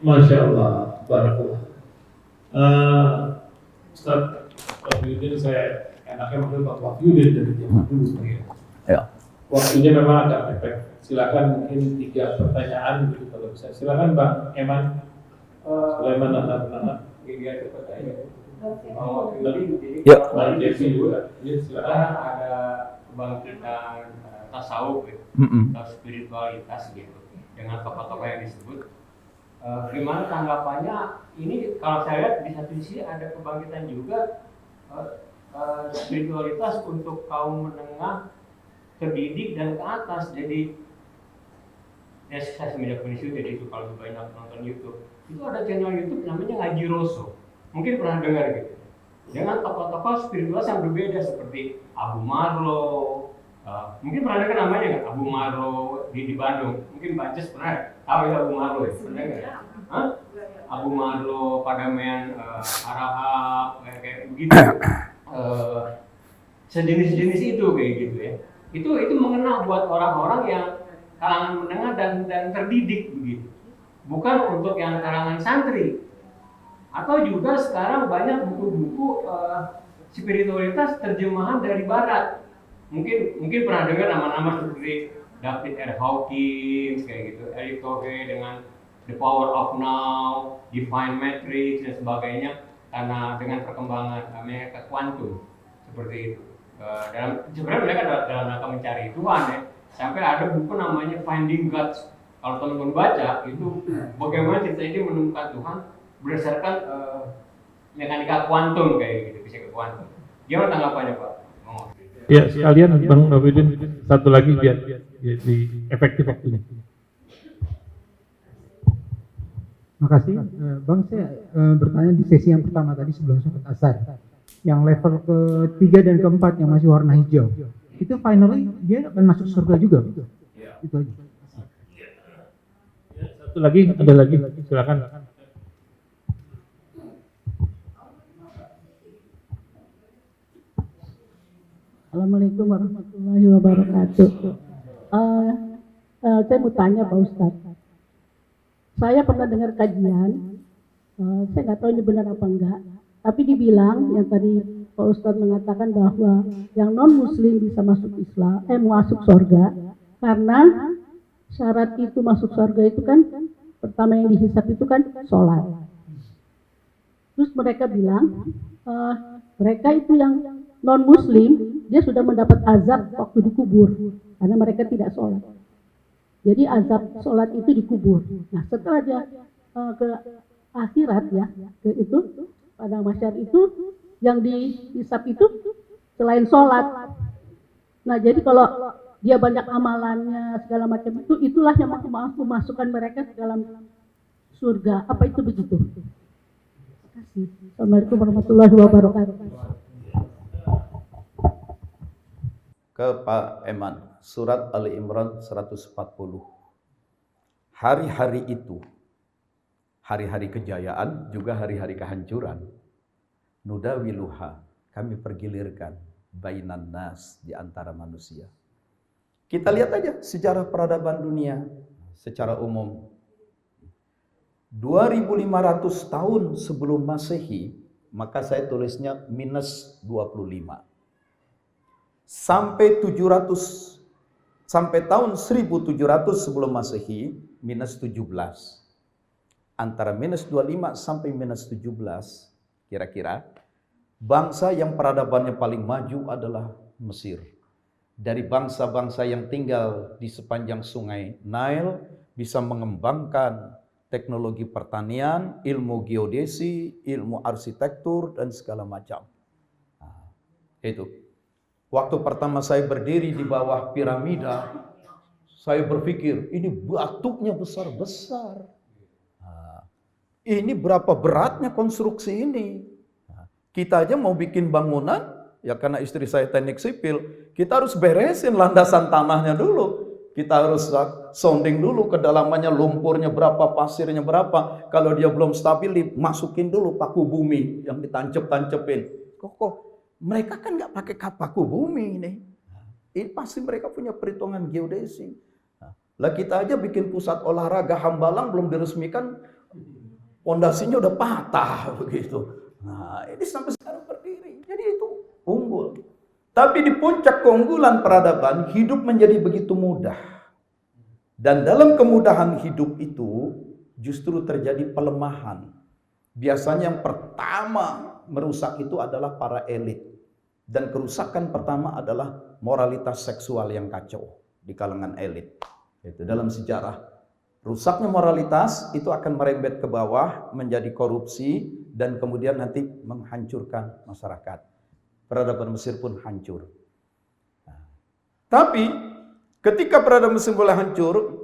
Masya Allah, barakallah. Ustaz Wahyudin, saya enaknya manggil Pak Wahyudin dari zaman dulu. Ya. Waktunya memang agak mepet. Silakan mungkin 3 pertanyaan gitu kalau bisa. Silakan Bang Eman. Sulaiman anak-anak. Tiga pertanyaan. Ya. Bang Devi juga. Ya, silakan. Ada kebangkitan tasawuf, atau spiritualitas gitu, dengan tokoh-tokoh yang disebut. Gimana tanggapannya? Ini kalau saya lihat di satu sisi ada kebangkitan juga spiritualitas untuk kaum menengah, terdidik dan ke atas. Jadi ya, saya semenjak kondisi jadi itu kalau banyak nonton YouTube, itu ada channel YouTube namanya Ngaji Roso. Mungkin pernah dengar gitu. Dengan tokoh-tokoh spiritualitas yang berbeda seperti Abu Marlo. Mungkin pernah dengar namanya nggak? Abu Marlo di Bandung. Mungkin Pak Jes pernah tahu ya Abu Marlo ya? Pernah nggak? Abu Marlo, Padamean Arahap, kayak begitu. Sejenis-jenis itu kayak gitu ya. itu mengena buat orang-orang yang kalangan menengah dan terdidik begitu. Bukan untuk yang kalangan santri. Atau juga sekarang banyak buku-buku spiritualitas terjemahan dari barat. Mungkin pernah dengar nama-nama seperti David R. Hawkins kayak gitu, Eric Tove dengan The Power of Now, Divine Matrix dan sebagainya, karena dengan perkembangan Amerika kuantum seperti itu. Sebenarnya mereka dalam rangka mencari Tuhan ya. Sampai ada buku namanya Finding God. Kalau teman-teman baca itu bagaimana cerita ini menemukan Tuhan berdasarkan mekanika kuantum kayak gitu, fisika kuantum. Gimana tanggapannya Pak? Ya, sekalian Bang Wahidin, satu lagi biar di efektif waktunya. Makasih, Bang. Saya bertanya di sesi yang pertama tadi sebelum sholat asar, yang level ketiga dan keempat yang masih warna hijau, itu finally dia akan masuk surga juga, itu aja. Satu lagi, ada lagi, silakan. Assalamualaikum warahmatullahi wabarakatuh. Saya mau tanya Pak Ustadz. Saya pernah dengar kajian, saya nggak tahu ini benar apa enggak, tapi dibilang yang tadi Pak Ustadz mengatakan bahwa yang non Muslim bisa masuk masuk surga karena syarat itu masuk surga itu kan pertama yang dihisap itu kan sholat. Terus mereka bilang mereka itu yang non Muslim dia sudah mendapat azab waktu dikubur karena mereka tidak sholat. Jadi azab sholat itu dikubur. Nah setelah dia ke akhirat ya, ke itu pada masyar itu yang dihisap itu selain sholat. Nah jadi kalau dia banyak amalannya segala macam itu, itulah yang memasukkan mereka ke dalam surga. Apa itu begitu? Terima kasih. Assalamualaikum warahmatullahi wabarakatuh. Ke Pak Eman, surat Ali Imran 140. Hari-hari itu, hari-hari kejayaan, juga hari-hari kehancuran. Nudawiluha, kami pergilirkan bainan nas, di antara manusia. Kita lihat aja sejarah peradaban dunia secara umum. 2500 tahun sebelum Masehi, maka saya tulisnya minus 25. Sampai tahun 1700 sebelum Masehi minus 17. Antara minus 25 sampai minus 17 kira-kira bangsa yang peradabannya paling maju adalah Mesir. Dari bangsa-bangsa yang tinggal di sepanjang sungai Nile bisa mengembangkan teknologi pertanian, ilmu geodesi, ilmu arsitektur dan segala macam. Nah, itu. Waktu pertama saya berdiri di bawah piramida, saya berpikir, ini batunya besar-besar. Nah, ini berapa beratnya konstruksi ini? Nah, kita aja mau bikin bangunan, ya karena istri saya teknik sipil, kita harus beresin landasan tanahnya dulu. Kita harus sounding dulu kedalamannya, lumpurnya berapa, pasirnya berapa. Kalau dia belum stabil, dimasukin dulu paku bumi yang ditancep-tancepin. Kok mereka kan nggak pakai paku bumi ini. Ini pasti mereka punya perhitungan geodesi. Lah kita aja bikin pusat olahraga Hambalang belum diresmikan, pondasinya udah patah begitu. Nah ini sampai sekarang berdiri. Jadi itu unggul. Tapi di puncak keunggulan peradaban hidup menjadi begitu mudah. Dan dalam kemudahan hidup itu justru terjadi pelemahan. Biasanya yang pertama merusak itu adalah para elit. Dan kerusakan pertama adalah moralitas seksual yang kacau di kalangan elit. Itu dalam sejarah. Rusaknya moralitas itu akan merembet ke bawah menjadi korupsi dan kemudian nanti menghancurkan masyarakat. Peradaban Mesir pun hancur. Nah, tapi ketika peradaban Mesir mulai hancur,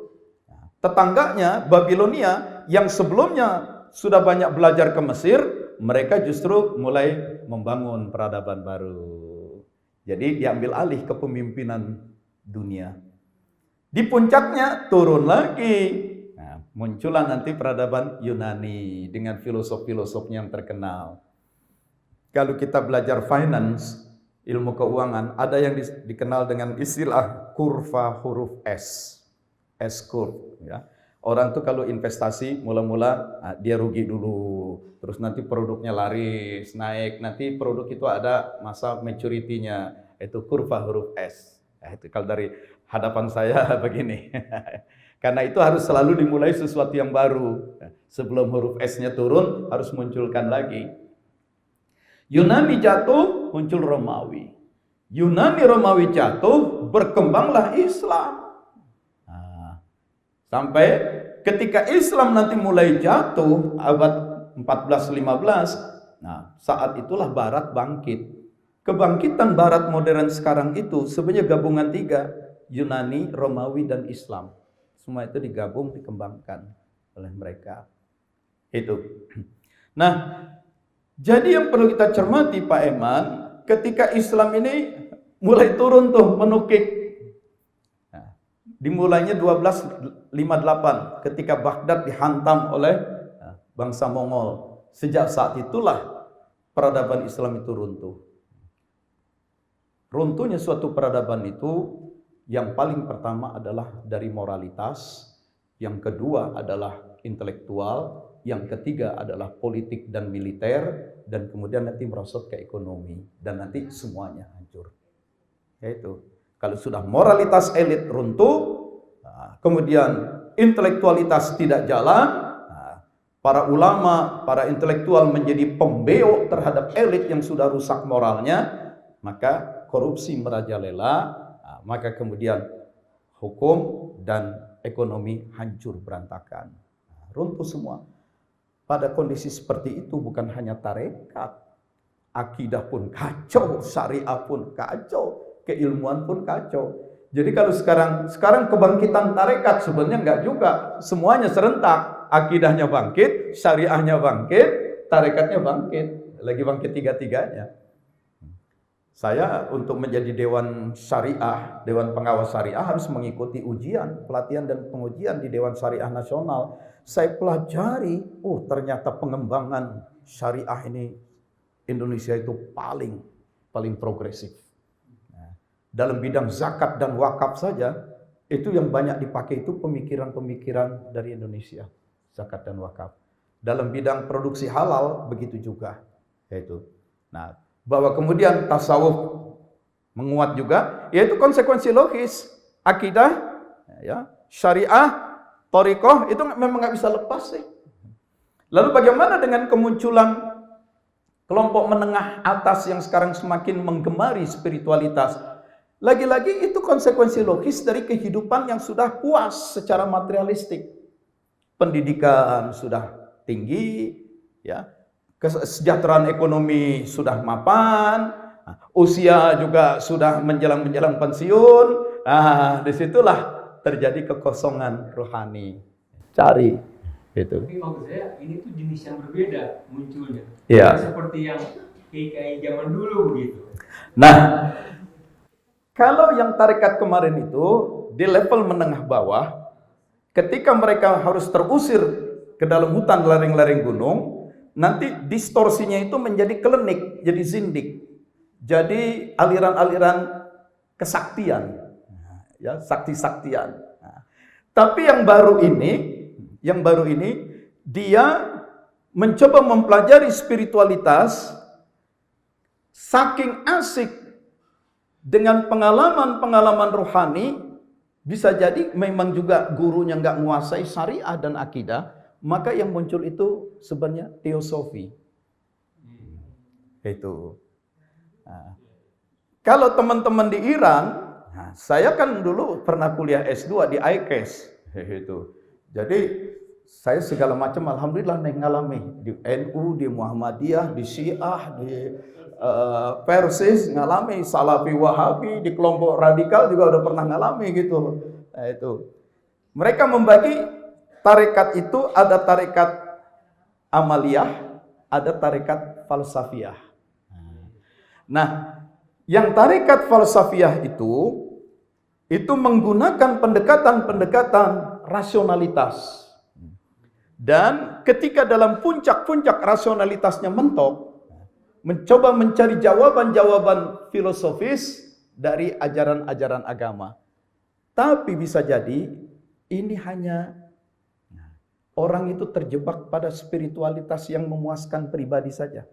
tetangganya Babilonia yang sebelumnya sudah banyak belajar ke Mesir, mereka justru mulai membangun peradaban baru. Jadi diambil alih kepemimpinan dunia. Di puncaknya turun lagi. Nah, muncullah nanti peradaban Yunani dengan filosof-filosofnya yang terkenal. Kalau kita belajar finance, ilmu keuangan, ada yang dikenal dengan istilah kurva huruf S. S curve, ya. Orang tuh kalau investasi mula-mula dia rugi dulu, terus nanti produknya laris, naik, nanti produk itu ada masa maturity-nya, itu kurva huruf S. Itu kalau dari hadapan saya begini. Karena itu harus selalu dimulai sesuatu yang baru. Sebelum huruf S-nya turun, harus munculkan lagi. Yunani jatuh, muncul Romawi. Yunani Romawi jatuh, berkembanglah Islam. Sampai ketika Islam nanti mulai jatuh abad 14-15, nah saat itulah Barat bangkit. Kebangkitan Barat modern sekarang itu sebenarnya gabungan tiga, Yunani, Romawi, dan Islam. Semua itu digabung, dikembangkan oleh mereka. Itu. Nah, jadi yang perlu kita cermati Pak Eman, ketika Islam ini mulai turun tuh menukik. Dimulainya 1258 ketika Baghdad dihantam oleh bangsa Mongol. Sejak saat itulah peradaban Islam itu runtuh. Runtuhnya suatu peradaban itu yang paling pertama adalah dari moralitas, yang kedua adalah intelektual, yang ketiga adalah politik dan militer, dan kemudian nanti merosot ke ekonomi, dan nanti semuanya hancur. Yaitu kalau sudah moralitas elit runtuh, kemudian intelektualitas tidak jalan, para ulama, para intelektual menjadi pembeok terhadap elit yang sudah rusak moralnya, maka korupsi merajalela, maka kemudian hukum dan ekonomi hancur berantakan. Runtuh semua. Pada kondisi seperti itu bukan hanya tarekat, akidah pun kacau, syariah pun kacau, keilmuan pun kacau. Jadi kalau sekarang kebangkitan tarekat sebenarnya enggak juga, semuanya serentak. Akidahnya bangkit, syariahnya bangkit, tarekatnya bangkit, lagi bangkit tiga-tiganya. Saya untuk menjadi dewan syariah, dewan pengawas syariah harus mengikuti ujian, pelatihan dan pengujian di Dewan Syariah Nasional. Saya pelajari, ternyata pengembangan syariah ini Indonesia itu paling progresif. Dalam bidang zakat dan wakaf saja, itu yang banyak dipakai itu pemikiran-pemikiran dari Indonesia, zakat dan wakaf. Dalam bidang produksi halal begitu juga, yaitu. Nah, bahwa kemudian tasawuf menguat juga, yaitu konsekuensi logis, akidah, ya, syariah, thariqah itu memang nggak bisa lepas sih. Lalu bagaimana dengan kemunculan kelompok menengah atas yang sekarang semakin menggemari spiritualitas? Lagi-lagi itu konsekuensi logis dari kehidupan yang sudah puas secara materialistik. Pendidikan sudah tinggi, ya, kesejahteraan ekonomi sudah mapan, usia juga sudah menjelang pensiun. Nah, disitulah terjadi kekosongan rohani. Cari itu. Tapi maksud saya ini tuh jenis yang berbeda munculnya. Ya. Seperti yang KKI zaman dulu begitu. Nah, kalau yang tarekat kemarin itu di level menengah bawah, ketika mereka harus terusir ke dalam hutan lereng-lereng gunung, nanti distorsinya itu menjadi klinik, jadi zindik, jadi aliran-aliran kesaktian, ya, sakti-saktian. Tapi yang baru ini dia mencoba mempelajari spiritualitas, saking asik dengan pengalaman-pengalaman rohani, bisa jadi memang juga gurunya nggak menguasai syariah dan akidah, maka yang muncul itu sebenarnya teosofi. Itu. Nah, kalau teman-teman di Iran, saya kan dulu pernah kuliah S2 di ICAS. Itu. Jadi saya segala macam alhamdulillah ngalami di NU, di Muhammadiyah, di Syiah, di Persis ngalami, Salafi, Wahabi, di kelompok radikal juga udah pernah ngalami gitu. Nah, itu. Mereka membagi tarekat itu, ada tarekat amaliyah, ada tarekat falsafiyah. Nah, yang tarekat falsafiyah itu menggunakan pendekatan-pendekatan rasionalitas. Dan ketika dalam puncak-puncak rasionalitasnya mentok, mencoba mencari jawaban-jawaban filosofis dari ajaran-ajaran agama. Tapi bisa jadi ini hanya orang itu terjebak pada spiritualitas yang memuaskan pribadi saja.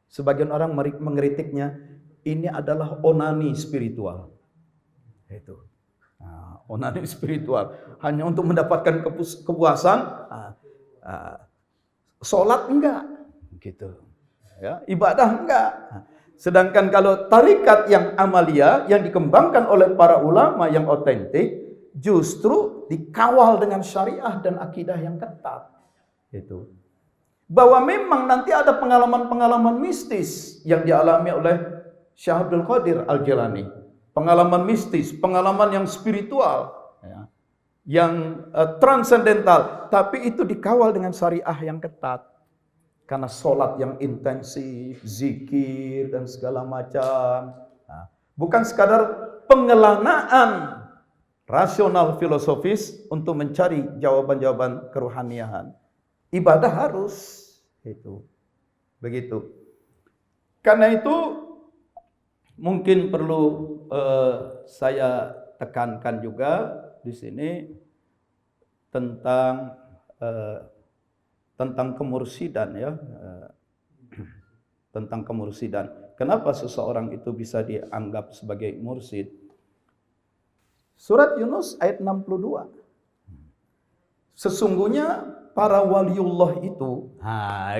Sebagian orang mengkritiknya, ini adalah onani spiritual. Itu. Nah, onani spiritual hanya untuk mendapatkan kepuasan. Sholat enggak, gitu. Ya, ibadah enggak. Sedangkan kalau tarikat yang amalia yang dikembangkan oleh para ulama yang otentik justru dikawal dengan syariah dan akidah yang ketat. Itu. Bahwa memang nanti ada pengalaman-pengalaman mistis yang dialami oleh Syekh Abdul Qadir Al-Jilani. Pengalaman mistis, pengalaman yang spiritual, ya, yang transendental, tapi itu dikawal dengan syariah yang ketat. Karena sholat yang intensif, zikir dan segala macam. Nah, bukan sekadar pengelanaan rasional filosofis untuk mencari jawaban-jawaban kerohaniahan. Ibadah harus itu. Begitu. Karena itu mungkin perlu saya tekankan juga di sini tentang kemursidan, ya. Tentang kemursidan. Kenapa seseorang itu bisa dianggap sebagai mursid? Surat Yunus ayat 62. Sesungguhnya para waliullah itu,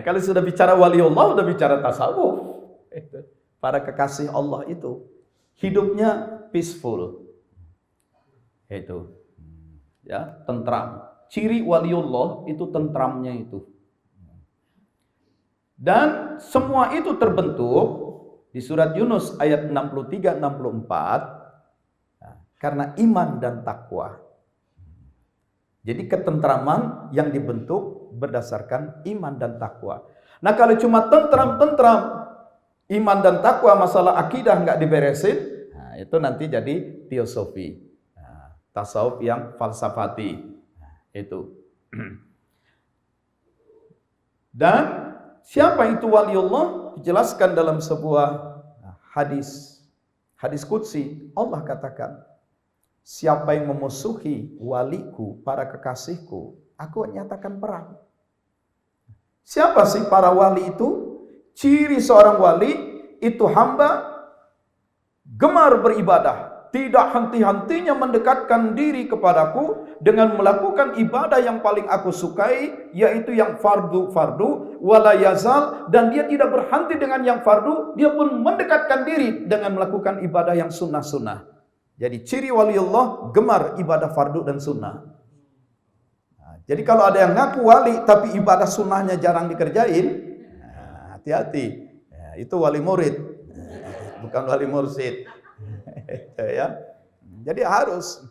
kalau sudah bicara waliullah, sudah bicara tasawuf. Para kekasih Allah itu hidupnya peaceful. Itu. Ya, tentram. Ciri waliullah itu tentramnya itu. Dan semua itu terbentuk di surat Yunus ayat 63-64 karena iman dan takwa. Jadi ketentraman yang dibentuk berdasarkan iman dan takwa. Nah, kalau cuma tentram-tentram, iman dan takwa, masalah akidah nggak diberesin, nah, itu nanti jadi teosofi, tasawuf yang falsafati, itu. Dan siapa itu waliullah? Dijelaskan dalam sebuah hadis qudsi. Allah katakan, siapa yang memusuhi waliku, para kekasihku, aku nyatakan perang. Siapa sih para wali itu? Ciri seorang wali itu hamba gemar beribadah, tidak henti-hentinya mendekatkan diri kepadaku dengan melakukan ibadah yang paling aku sukai, yaitu yang fardu-fardu, wala yazal, dan dia tidak berhenti dengan yang fardu, dia pun mendekatkan diri dengan melakukan ibadah yang sunnah-sunnah. Jadi ciri waliullah gemar ibadah fardu dan sunnah. Nah, jadi kalau ada yang ngaku wali tapi ibadah sunnahnya jarang dikerjain, hati-hati. Ya, itu wali murid, bukan wali mursid. Ya. Jadi harus.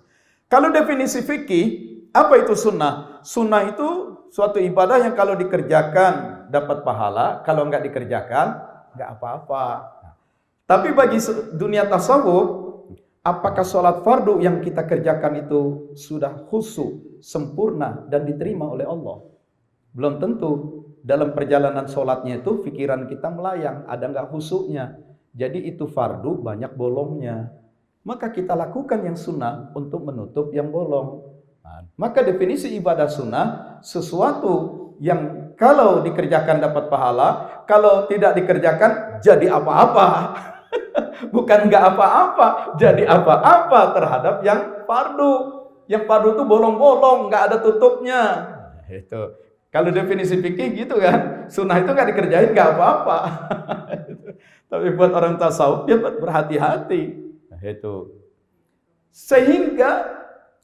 Kalau definisi fikih, apa itu sunnah? Sunnah itu suatu ibadah yang kalau dikerjakan dapat pahala, kalau enggak dikerjakan enggak apa-apa. Tapi bagi dunia tasawuf, apakah sholat fardu yang kita kerjakan itu sudah khusyuk, sempurna, dan diterima oleh Allah? Belum tentu. Dalam perjalanan sholatnya itu, pikiran kita melayang, ada nggak khusyuknya. Jadi itu fardu banyak bolongnya. Maka kita lakukan yang sunnah untuk menutup yang bolong. Nah, maka definisi ibadah sunnah, sesuatu yang kalau dikerjakan dapat pahala, kalau tidak dikerjakan jadi apa-apa. Bukan nggak apa-apa, jadi apa-apa terhadap yang fardu. Yang fardu itu bolong-bolong, nggak ada tutupnya. Itu. Kalau definisi fikih gitu kan, sunnah itu nggak dikerjain nggak apa-apa. Tapi buat orang tasawuf dia berhati-hati. Itu. Sehingga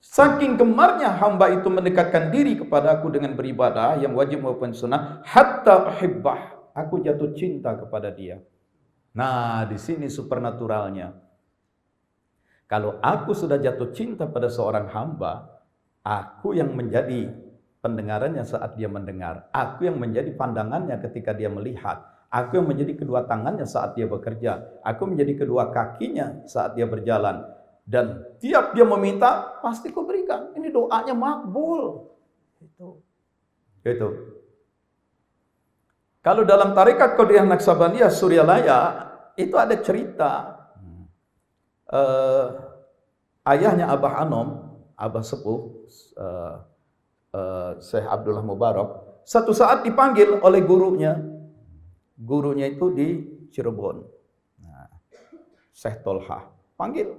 saking gemarnya hamba itu mendekatkan diri kepada aku dengan beribadah yang wajib maupun sunnah, hatta uhibbah, aku jatuh cinta kepada dia. Nah, di sini supernaturalnya. Kalau aku sudah jatuh cinta pada seorang hamba, aku yang menjadi pendengarannya saat dia mendengar, aku yang menjadi pandangannya ketika dia melihat, aku yang menjadi kedua tangannya saat dia bekerja, aku menjadi kedua kakinya saat dia berjalan, dan tiap dia meminta pasti ku berikan. Ini doanya makbul. Itu. Kalau dalam tarekat Qadiriyah Naqsabandiyah Suryalaya itu ada cerita ayahnya Abah Anom, Abah Sepuh Syekh Abdullah Mubarak, satu saat dipanggil oleh gurunya. Gurunya itu di Cirebon. Syekh Tolha panggil.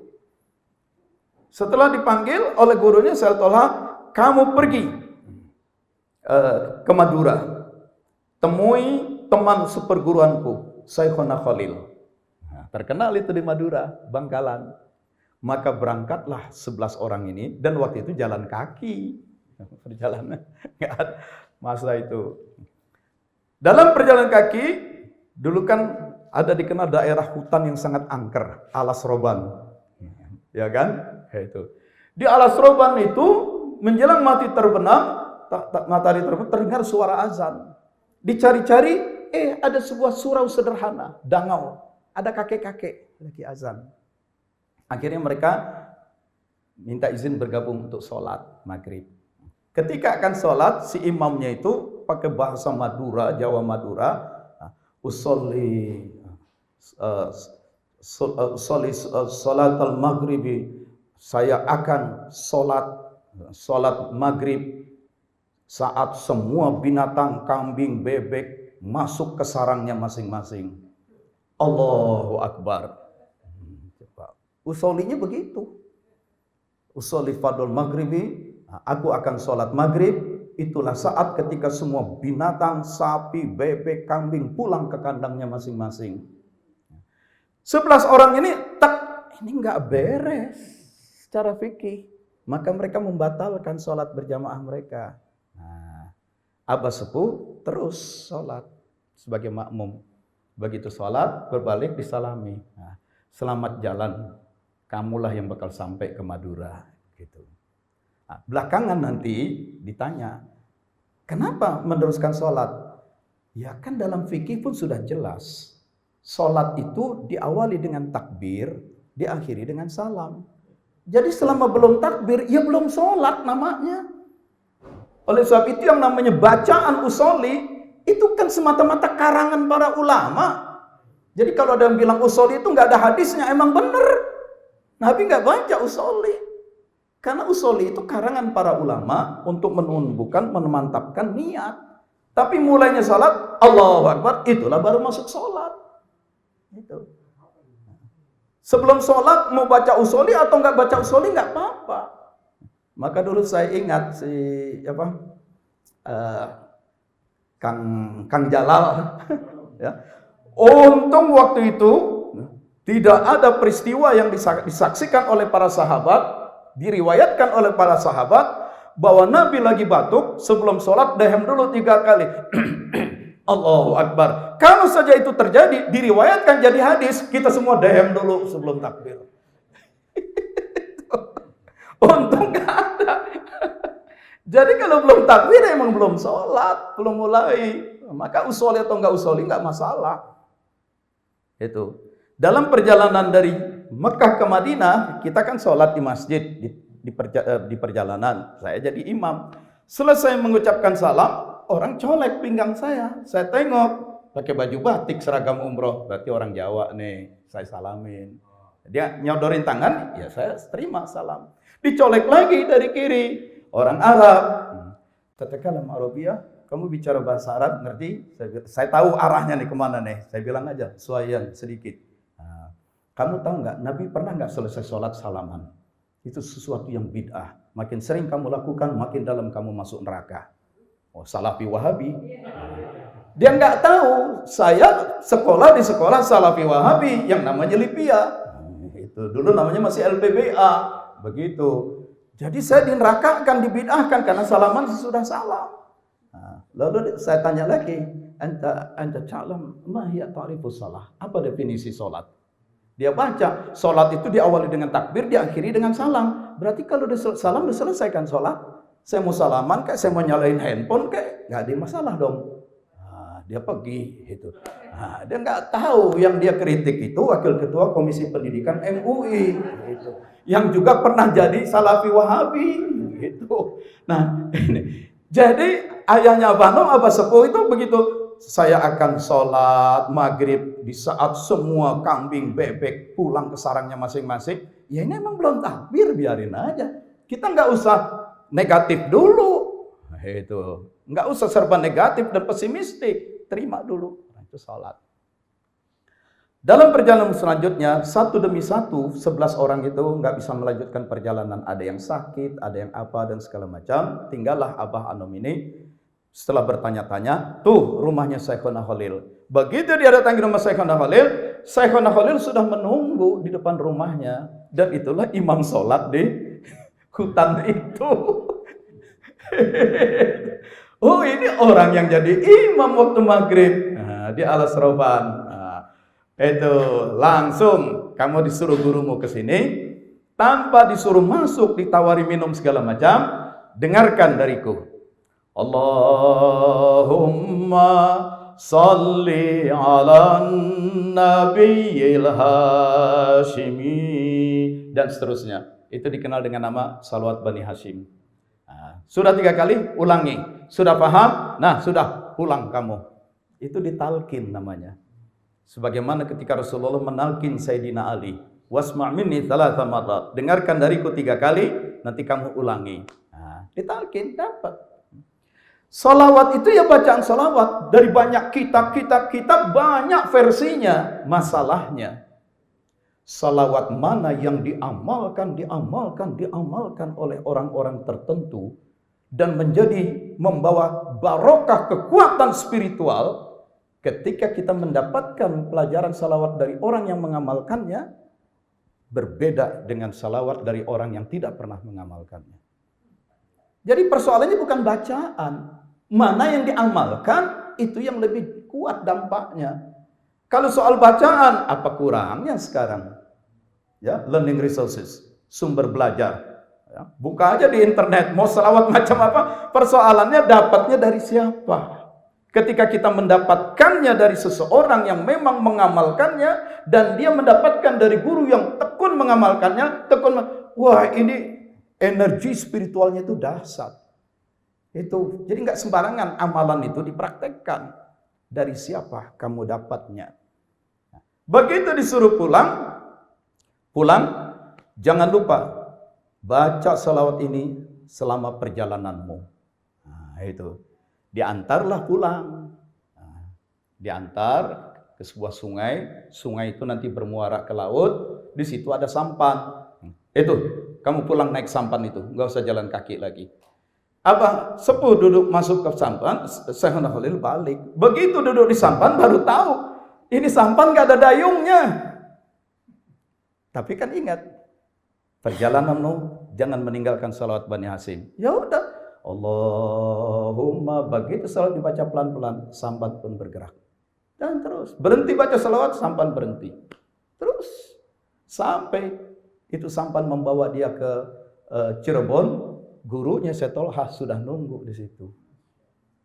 Setelah dipanggil oleh gurunya Syekh Tolha, kamu pergi ke Madura, temui teman seperguruanku, Syekhona Khalil. Terkenal itu di Madura, Bangkalan. Maka berangkatlah 11 orang ini, dan waktu itu jalan kaki. Perjalanan, nggak ada masa itu. Dalam perjalanan kaki, dulu kan ada dikenal daerah hutan yang sangat angker, Alas Roban. Ya kan? Itu. Di Alas Roban itu, menjelang matahari terbenam, terdengar suara azan. Dicari-cari, ada sebuah surau sederhana, dangau. Ada kakek-kakek lagi azan. Akhirnya mereka minta izin bergabung untuk sholat maghrib. Ketika akan sholat, si imamnya itu pakai bahasa Madura, Jawa Madura, usolli sholat al-maghribi, saya akan sholat maghrib saat semua binatang, kambing, bebek masuk ke sarangnya masing-masing. Allahu Akbar. Usolinya begitu. Usolli fadl maghribi, aku akan sholat maghrib. Itulah saat ketika semua binatang, sapi, bebek, kambing pulang ke kandangnya masing-masing. 11 orang ini nggak beres secara fikih. Maka mereka membatalkan sholat berjamaah mereka. Abah Sepuh terus sholat sebagai makmum. Begitu sholat, berbalik disalami. Selamat jalan, kamulah yang bakal sampai ke Madura. Gitu. Belakangan nanti ditanya, kenapa meneruskan sholat? Ya kan dalam fikih pun sudah jelas. Sholat itu diawali dengan takbir, diakhiri dengan salam. Jadi selama belum takbir, ya belum sholat namanya. Oleh sebab itu yang namanya bacaan usolli, itu kan semata-mata karangan para ulama. Jadi kalau ada yang bilang usolli itu nggak ada hadisnya, emang bener. Nabi nggak baca usolli. Karena usolli itu karangan para ulama untuk menumbuhkan, memantapkan niat. Tapi mulainya salat, Allahu Akbar, itulah baru masuk salat. Itu. Sebelum salat mau baca usolli atau nggak baca usolli nggak apa-apa. Maka dulu saya ingat Kang Jalal, ya. Untung waktu itu tidak ada peristiwa yang disaksikan oleh para sahabat, diriwayatkan oleh para sahabat bahwa Nabi lagi batuk sebelum sholat dehem dulu 3 kali. Allahu Akbar. Kalau saja itu terjadi, diriwayatkan jadi hadis, kita semua dehem dulu sebelum takbir. Untung gak ada. Jadi kalau belum takbir emang belum sholat, belum mulai. Maka usolli atau enggak usolli enggak masalah. Itu. Dalam perjalanan dari Mekah ke Madinah, kita kan sholat di masjid, di perjalanan. Saya jadi imam. Selesai mengucapkan salam, orang colek pinggang saya. Saya tengok, pakai baju batik seragam umroh. Berarti orang Jawa nih, saya salamin. Dia nyodorin tangan, ya saya terima salam. Dicolek lagi dari kiri, orang Arab. Tatakalam Arabiyah, kamu bicara bahasa Arab, ngerti? Saya tahu arahnya nih kemana nih. Saya bilang aja, suayan sedikit. Kamu tahu nggak, Nabi pernah nggak selesai sholat salaman? Itu sesuatu yang bid'ah. Makin sering kamu lakukan, makin dalam kamu masuk neraka. Oh, Salafi Wahabi. Dia nggak tahu, saya sekolah di sekolah Salafi Wahabi yang namanya Lipia. Itu dulu namanya masih LPBA. Begitu. Jadi saya di neraka akan dibid'ahkan karena salaman sesudah salam. Lalu saya tanya lagi, anta ta'lam ma hiya ta'rifus shalah? Apa definisi salat? Dia baca, salat itu diawali dengan takbir, diakhiri dengan salam. Berarti kalau salam diselesaikan salat. Saya mau salaman kayak saya mau nyalain handphone kayak nggak ada masalah dong. Dia pergi itu. Dia nggak tahu yang dia kritik itu wakil ketua Komisi Pendidikan MUI gitu. Yang juga pernah jadi Salafi Wahabi gitu. Nah, ini. Jadi ayahnya Abah Sepuh itu begitu saya akan sholat maghrib di saat semua kambing bebek pulang ke sarangnya masing-masing. Ya ini emang belum takbir, biarin aja. Kita nggak usah negatif dulu. Nah, itu nggak usah serba negatif dan pesimistik. Terima dulu. Nah, itu sholat. Dalam perjalanan selanjutnya, satu demi satu, 11 orang itu nggak bisa melanjutkan perjalanan. Ada yang sakit, ada yang apa, dan segala macam. Tinggallah Abah Anom ini setelah bertanya-tanya, tuh rumahnya Syekhona Khalil. Begitu dia datangi rumah Syekhona Khalil sudah menunggu di depan rumahnya. Dan itulah imam sholat di hutan itu. Oh, ini orang yang jadi imam waktu maghrib. Nah, di Alas Roban. Itu langsung kamu disuruh gurumu ke sini tanpa disuruh masuk, ditawari minum segala macam. Dengarkan dariku. Allahumma salli ala nabiyil hashimi, dan seterusnya. Itu dikenal dengan nama salawat Bani Hashim. Nah, sudah 3 kali, ulangi. Sudah paham? Nah, sudah, pulang kamu. Itu ditalkin namanya. Sebagaimana ketika Rasulullah menalkin Sayyidina Ali, wasma' minni 3 marrat. Dengarkan dariku 3 kali, nanti kamu ulangi. Nah, ditalkin, dapat. Salawat itu ya bacaan salawat. Dari banyak kitab banyak versinya. Masalahnya, salawat mana yang diamalkan oleh orang-orang tertentu dan menjadi membawa barokah kekuatan spiritual. Ketika kita mendapatkan pelajaran salawat dari orang yang mengamalkannya, berbeda dengan salawat dari orang yang tidak pernah mengamalkannya. Jadi persoalannya bukan bacaan. Mana yang diamalkan, itu yang lebih kuat dampaknya. Kalau soal bacaan, apa kurangnya sekarang? Ya, learning resources, sumber belajar. Ya, buka aja di internet, mau salawat macam apa, persoalannya dapatnya dari siapa? Ketika kita mendapatkannya dari seseorang yang memang mengamalkannya, dan dia mendapatkan dari guru yang tekun mengamalkannya, wah ini energi spiritualnya itu dahsyat. Itu, jadi nggak sembarangan amalan itu dipraktekkan. Dari siapa kamu dapatnya? Begitu disuruh pulang, jangan lupa baca salawat ini selama perjalananmu. Nah, itu. Diantarlah pulang. Nah, diantar ke sebuah sungai itu nanti bermuara ke laut, di situ ada sampan. Itu, kamu pulang naik sampan itu, nggak usah jalan kaki lagi. Abah sepuh duduk masuk ke sampan, Syekhona Khalil balik. Begitu duduk di sampan baru tahu, ini sampan nggak ada dayungnya. Tapi kan ingat, perjalananmu jangan meninggalkan salawat Bani Hashim. Ya udah. Allahumma, begitu salawat dibaca pelan-pelan, sampan pun bergerak. Dan terus, berhenti baca salawat, sampan berhenti. Terus, sampai itu sampan membawa dia ke Cirebon, gurunya Setolhah sudah nunggu di situ.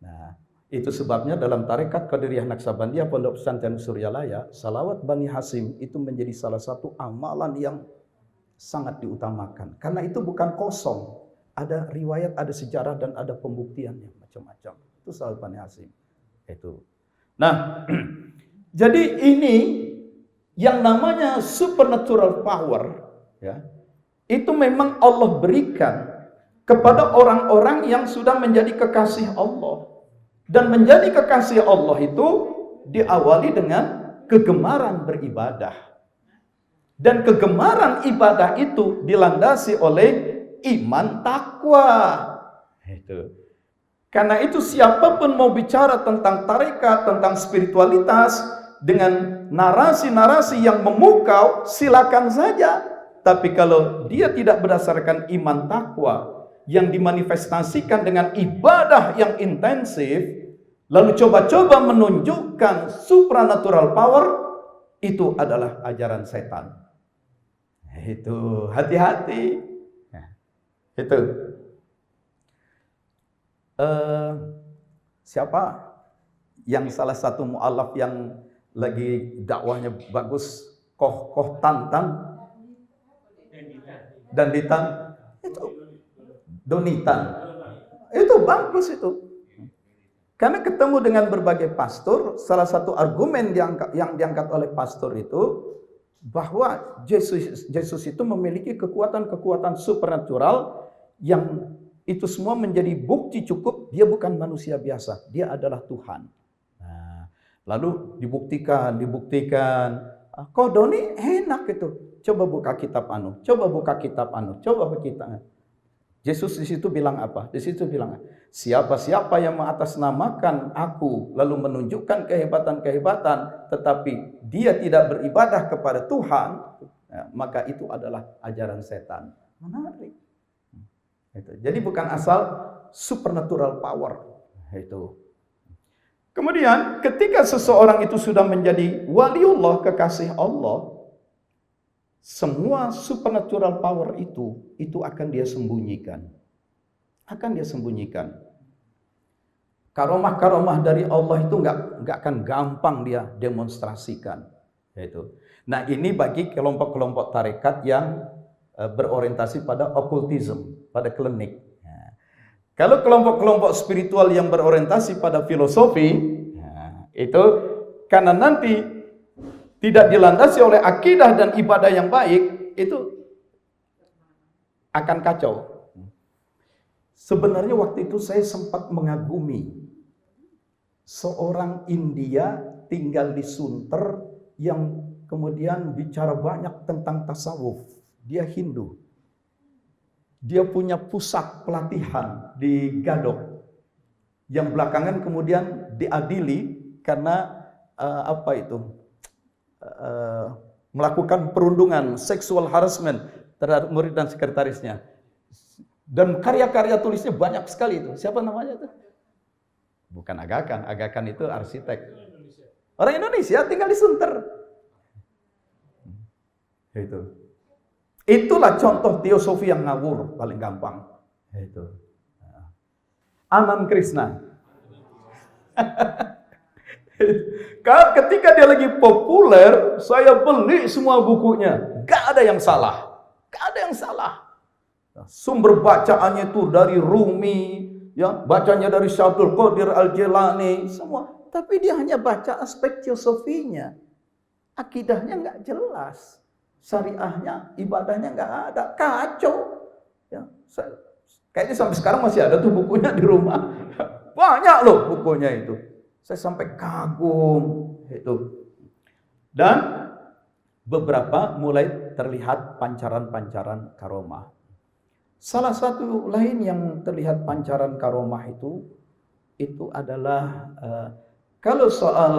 Nah, itu sebabnya dalam tarekat Qadiriyah Naksabandiyah Pondok Pesantren Suryalaya, salawat Bani Hashim itu menjadi salah satu amalan yang sangat diutamakan. Karena itu bukan kosong. Ada riwayat, ada sejarah, dan ada pembuktiannya macam-macam. Itu salawat Bani Hashim. Itu. Nah, jadi ini yang namanya supernatural power, ya, itu memang Allah berikan kepada orang-orang yang sudah menjadi kekasih Allah. Dan menjadi kekasih Allah itu diawali dengan kegemaran beribadah. Dan kegemaran ibadah itu dilandasi oleh iman takwa. Itu. Karena itu siapapun mau bicara tentang tarekat, tentang spiritualitas dengan narasi-narasi yang memukau, silakan saja. Tapi kalau dia tidak berdasarkan iman takwa yang dimanifestasikan dengan ibadah yang intensif, lalu coba-coba menunjukkan supranatural power, itu adalah ajaran setan. Itu hati-hati. Itu siapa yang salah satu mu'alaf yang lagi dakwahnya bagus, Koh Tantan dan Ditan, itu Donitan, itu bagus itu. Karena ketemu dengan berbagai pastor, salah satu argumen yang diangkat oleh pastor itu bahwa Yesus itu memiliki kekuatan-kekuatan supernatural yang itu semua menjadi bukti cukup dia bukan manusia biasa, dia adalah Tuhan. Nah, lalu dibuktikan. Kok Doni enak itu. Coba buka kitab anu. Yesus di situ bilang apa? Di situ bilang, siapa yang mengatasnamakan aku lalu menunjukkan kehebatan-kehebatan tetapi dia tidak beribadah kepada Tuhan, maka itu adalah ajaran setan. Menarik. Itu. Jadi bukan asal supernatural power. Itu. Kemudian ketika seseorang itu sudah menjadi waliullah, kekasih Allah, semua supernatural power itu akan dia sembunyikan. Karomah-karomah dari Allah itu nggak akan gampang dia demonstrasikan. Yaitu. Nah, ini bagi kelompok-kelompok tarekat yang berorientasi pada okkultisme, pada klinik. Nah, kalau kelompok-kelompok spiritual yang berorientasi pada filosofi, nah, itu karena nanti tidak dilandasi oleh akidah dan ibadah yang baik, itu akan kacau. Sebenarnya waktu itu saya sempat mengagumi seorang India tinggal di Sunter yang kemudian bicara banyak tentang tasawuf. Dia Hindu. Dia punya pusat pelatihan di Gadok yang belakangan kemudian diadili karena melakukan perundungan, sexual harassment terhadap murid dan sekretarisnya. Dan karya-karya tulisnya banyak sekali itu. Siapa namanya itu? Bukan Aga Khan itu arsitek. Orang Indonesia tinggal di Sunter. Itulah contoh teosofi yang ngawur paling gampang. Itu. Anand Krishna. Ketika dia lagi populer, saya beli semua bukunya. Gak ada yang salah. Sumber bacaannya itu dari Rumi, ya, bacanya dari Syabdul Qadir Al-Jilani, semua. Tapi dia hanya baca aspek teosofinya. Akidahnya nggak jelas. Syariahnya, ibadahnya nggak ada. Kacau. Ya, kayaknya sampai sekarang masih ada tuh bukunya di rumah. Banyak loh bukunya itu. Saya sampai kagum itu. Dan beberapa mulai terlihat pancaran-pancaran karomah. Salah satu lain yang terlihat pancaran karomah itu adalah kalau soal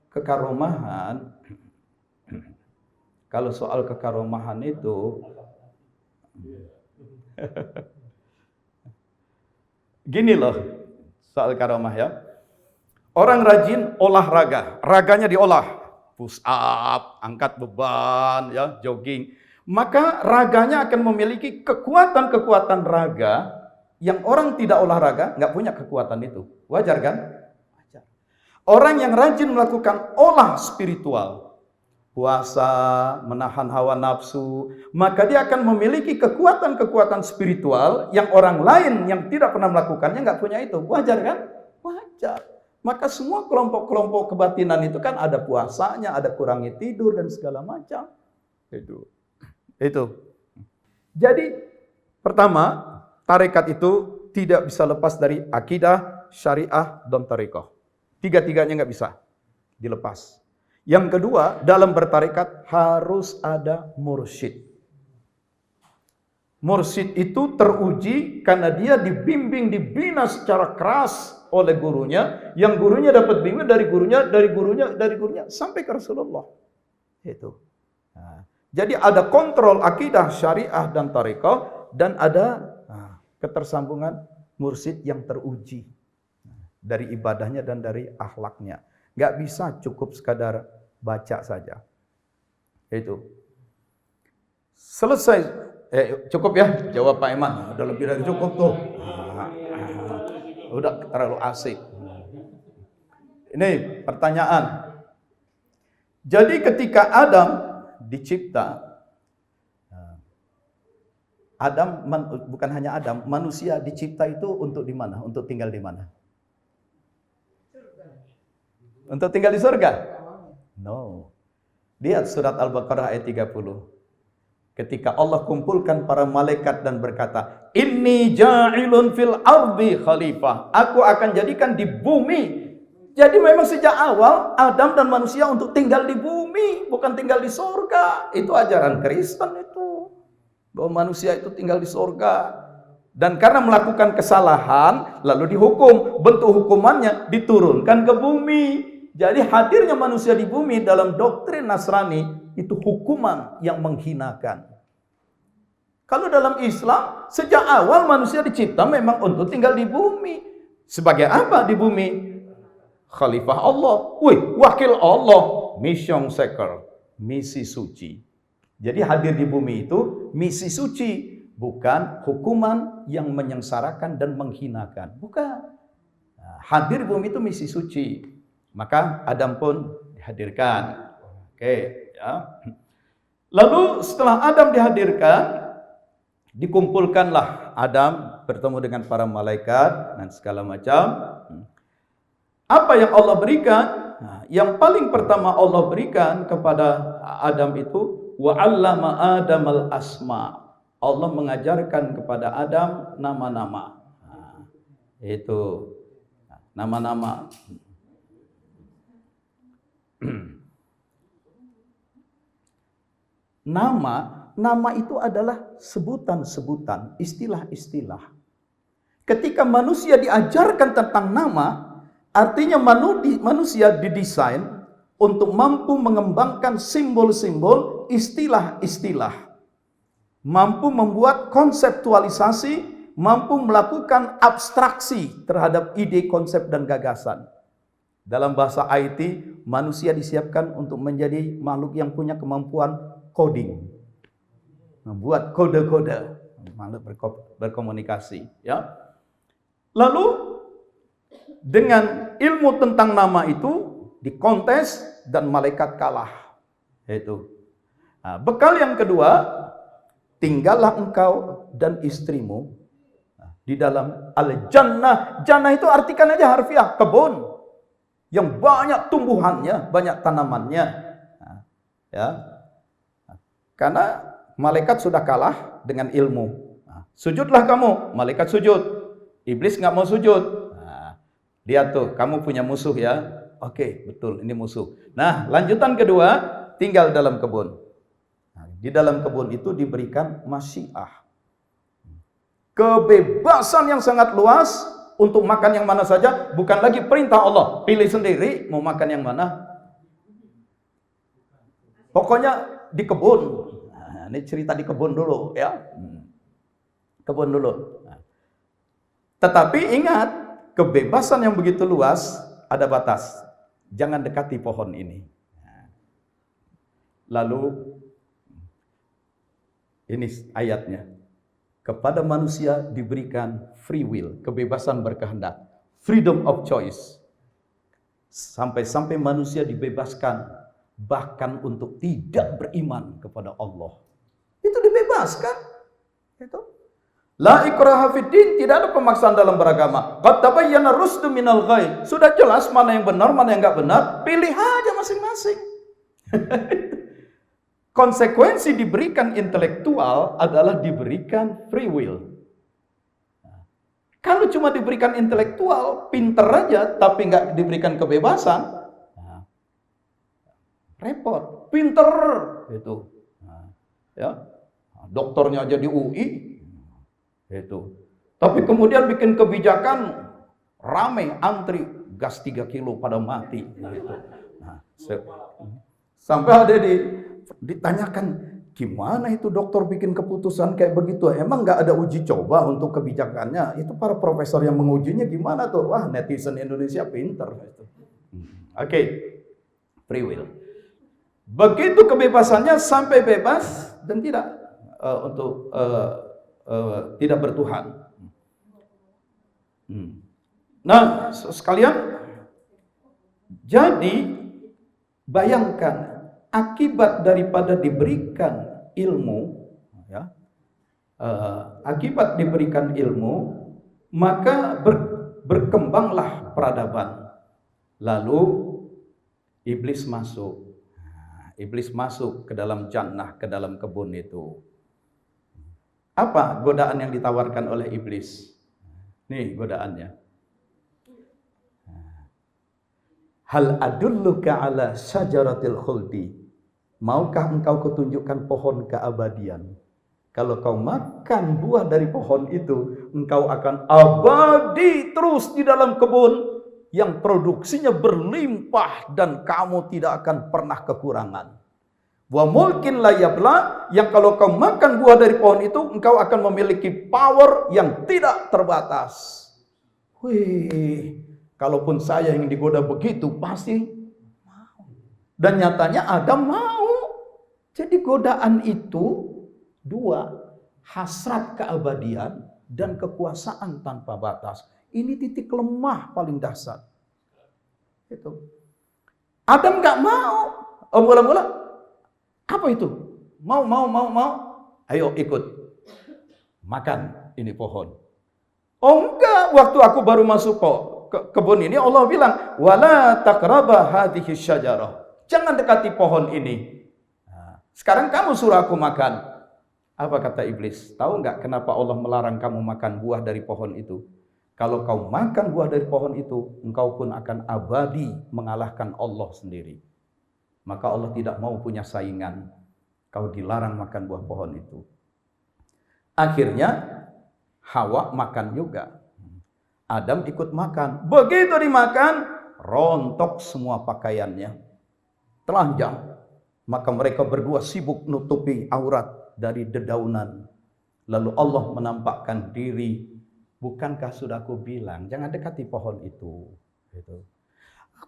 kekaromahan itu gini loh soal karomah ya. Orang rajin olahraga, raganya diolah, push up, angkat beban, ya, jogging. Maka raganya akan memiliki kekuatan-kekuatan raga yang orang tidak olahraga nggak punya kekuatan itu. Wajar kan? Wajar. Orang yang rajin melakukan olah spiritual, puasa, menahan hawa nafsu, maka dia akan memiliki kekuatan-kekuatan spiritual yang orang lain yang tidak pernah melakukannya nggak punya itu. Wajar kan? Wajar. Maka semua kelompok-kelompok kebatinan itu kan ada puasanya, ada kurangi tidur dan segala macam. Itu. Jadi pertama, tarekat itu tidak bisa lepas dari akidah, syariah, dan tarekat. Tiga-tiganya nggak bisa dilepas. Yang kedua, dalam bertarekat harus ada mursyid. Mursyid itu teruji karena dia dibimbing, dibina secara keras oleh gurunya, yang gurunya dapat bimbing dari gurunya sampai ke Rasulullah. Itu. Nah, jadi ada kontrol akidah, syariah dan tarekat, dan ada ketersambungan mursyid yang teruji dari ibadahnya dan dari akhlaknya. Nggak bisa cukup sekadar baca saja. Itu. Selesai. Cukup ya, jawab Pak Iman. Udah lebih dari cukup tuh. Udah terlalu asik. Ini pertanyaan. Jadi ketika Adam dicipta, bukan hanya Adam, manusia dicipta itu untuk di mana? Untuk tinggal di mana? Untuk tinggal di surga? No. Lihat surat Al-Baqarah ayat 30. Ketika Allah kumpulkan para malaikat dan berkata, Inni ja'ilun fil ardi khalifah. Aku akan jadikan di bumi. Jadi memang sejak awal Adam dan manusia untuk tinggal di bumi, bukan tinggal di surga. Itu ajaran Kristen itu. Bahwa manusia itu tinggal di surga. Dan karena melakukan kesalahan, lalu dihukum. Bentuk hukumannya diturunkan ke bumi. Jadi hadirnya manusia di bumi dalam doktrin Nasrani itu hukuman yang menghinakan. Kalau dalam Islam, sejak awal manusia dicipta memang untuk tinggal di bumi. Sebagai apa di bumi? Khalifah Allah. Wakil Allah. Mission seeker. Misi suci. Jadi hadir di bumi itu misi suci. Bukan hukuman yang menyengsarakan dan menghinakan. Bukan. Hadir di bumi itu misi suci. Maka Adam pun dihadirkan. Oke, ya. Lalu setelah Adam dihadirkan, dikumpulkanlah Adam bertemu dengan para malaikat dan segala macam. Apa yang Allah berikan? Nah, yang paling pertama Allah berikan kepada Adam itu wa 'allama Adamal asma. Allah mengajarkan kepada Adam nama-nama. Nah, itu nama-nama. Nama itu adalah sebutan-sebutan, istilah-istilah. Ketika manusia diajarkan tentang nama, artinya manusia didesain untuk mampu mengembangkan simbol-simbol, istilah-istilah. Mampu membuat konseptualisasi, mampu melakukan abstraksi terhadap ide, konsep, dan gagasan. Dalam bahasa IT, manusia disiapkan untuk menjadi makhluk yang punya kemampuan coding. Membuat kode-kode, makhluk berkomunikasi. Ya. Lalu, dengan ilmu tentang nama itu, dikontes dan malaikat kalah. Yaitu. Nah, bekal yang kedua, tinggallah engkau dan istrimu di dalam al-jannah. Jannah itu artikan aja harfiah, kebun. Yang banyak tumbuhannya, banyak tanamannya. Ya. Karena malaikat sudah kalah dengan ilmu. Sujudlah kamu, malaikat sujud. Iblis nggak mau sujud. Lihat tuh, kamu punya musuh ya. Oke, betul, ini musuh. Nah, lanjutan kedua, tinggal dalam kebun. Di dalam kebun itu diberikan masyiah. Kebebasan yang sangat luas untuk makan yang mana saja, bukan lagi perintah Allah. Pilih sendiri mau makan yang mana. Pokoknya di kebun. Nah, ini cerita di kebun dulu ya. Kebun dulu. Tetapi ingat, kebebasan yang begitu luas ada batas. Jangan dekati pohon ini. Lalu ini ayatnya. Kepada manusia diberikan free will, kebebasan berkehendak, freedom of choice. Sampai-sampai manusia dibebaskan bahkan untuk tidak beriman kepada Allah. Itu dibebaskan. Itu. La ikraha fid din, tidak ada pemaksaan dalam beragama. Qad tabayyana rusdu minal ghai. Sudah jelas mana yang benar, mana yang enggak benar, pilih aja masing-masing. Konsekuensi diberikan intelektual adalah diberikan free will. Kalau cuma diberikan intelektual, pinter aja, tapi nggak diberikan kebebasan, repot. Pinter, itu, ya, dokternya aja di UI, itu. Tapi kemudian bikin kebijakan, rame, antri, gas 3 kilo pada mati, gitu. Nah, sampai ada ditanyakan, gimana itu dokter bikin keputusan kayak begitu? Emang nggak ada uji coba untuk kebijakannya? Itu para profesor yang mengujinya gimana tuh? Wah, netizen Indonesia pinter. Oke, free will. Begitu kebebasannya sampai bebas dan tidak tidak bertuhan. Nah, sekalian, jadi bayangkan akibat daripada diberikan ilmu, ya, akibat diberikan ilmu, maka berkembanglah peradaban. Lalu Iblis masuk. Nah, iblis masuk ke dalam jannah, ke dalam kebun itu. Apa godaan yang ditawarkan oleh iblis? Nih godaannya. Hal adulluka ala syajaratil khuldi. Maukah engkau kutunjukkan pohon keabadian? Kalau kau makan buah dari pohon itu, engkau akan abadi terus di dalam kebun yang produksinya berlimpah dan kamu tidak akan pernah kekurangan. Wa mulkin la yabla, yang kalau kau makan buah dari pohon itu, engkau akan memiliki power yang tidak terbatas. Wih, kalaupun saya yang digoda begitu, pasti mau. Dan nyatanya Adam mau. Jadi godaan itu dua, hasrat keabadian dan kekuasaan tanpa batas. Ini titik lemah paling dasar. Itu. Adam nggak mau. Mula-mula apa itu? Mau. Ayo ikut. Makan ini pohon. Oh enggak, waktu aku baru masuk ke kebun ini Allah bilang, "Wala taqraba hadhihi syajarah." Jangan dekati pohon ini. Nah, sekarang kamu suruh aku makan. Apa kata iblis? Tahu enggak kenapa Allah melarang kamu makan buah dari pohon itu? Kalau kau makan buah dari pohon itu, engkau pun akan abadi mengalahkan Allah sendiri. Maka Allah tidak mau punya saingan. Kau dilarang makan buah pohon itu. Akhirnya Hawa makan juga. Adam ikut makan. Begitu dimakan, rontok semua pakaiannya. Telanjang. Maka mereka berdua sibuk nutupi aurat dari dedaunan. Lalu Allah menampakkan diri. Bukankah sudah aku bilang, jangan dekati pohon itu. Gitu.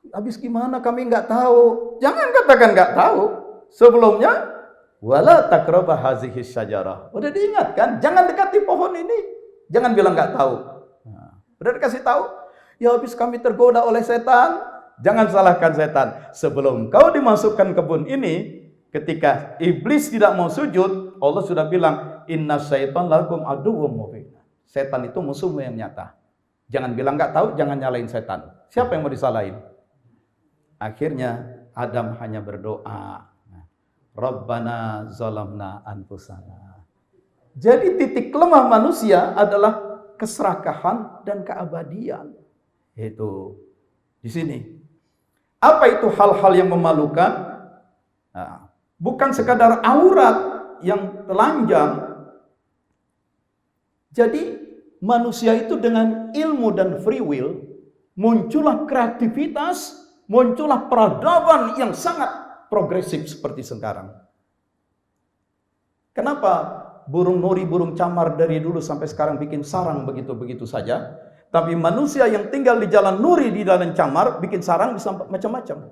Habis gimana kami nggak tahu? Jangan katakan nggak tahu. Sebelumnya, wala taqraba hazihi syajarah. Udah diingatkan, jangan dekati pohon ini. Jangan bilang nggak tahu. Nah, udah dikasih tahu. Ya habis kami tergoda oleh setan. Jangan salahkan setan. Sebelum kau dimasukkan kebun ini, ketika iblis tidak mau sujud, Allah sudah bilang, inna syaitan lakum aduwwum mubin. Setan itu musuhmu yang nyata. Jangan bilang nggak tahu, jangan nyalain setan. Siapa yang mau disalahin? Akhirnya Adam hanya berdoa, Rabbana zalamna anfusana. Jadi titik lemah manusia adalah keserakahan dan keabadian. Itu di sini. Apa itu hal-hal yang memalukan? Nah, bukan sekadar aurat yang telanjang. Jadi manusia itu dengan ilmu dan free will, muncullah kreativitas, muncullah peradaban yang sangat progresif seperti sekarang. Kenapa burung nuri, burung camar dari dulu sampai sekarang bikin sarang begitu-begitu saja? Tapi manusia yang tinggal di jalan nuri, di jalan camar, bikin sarang bisa macam-macam.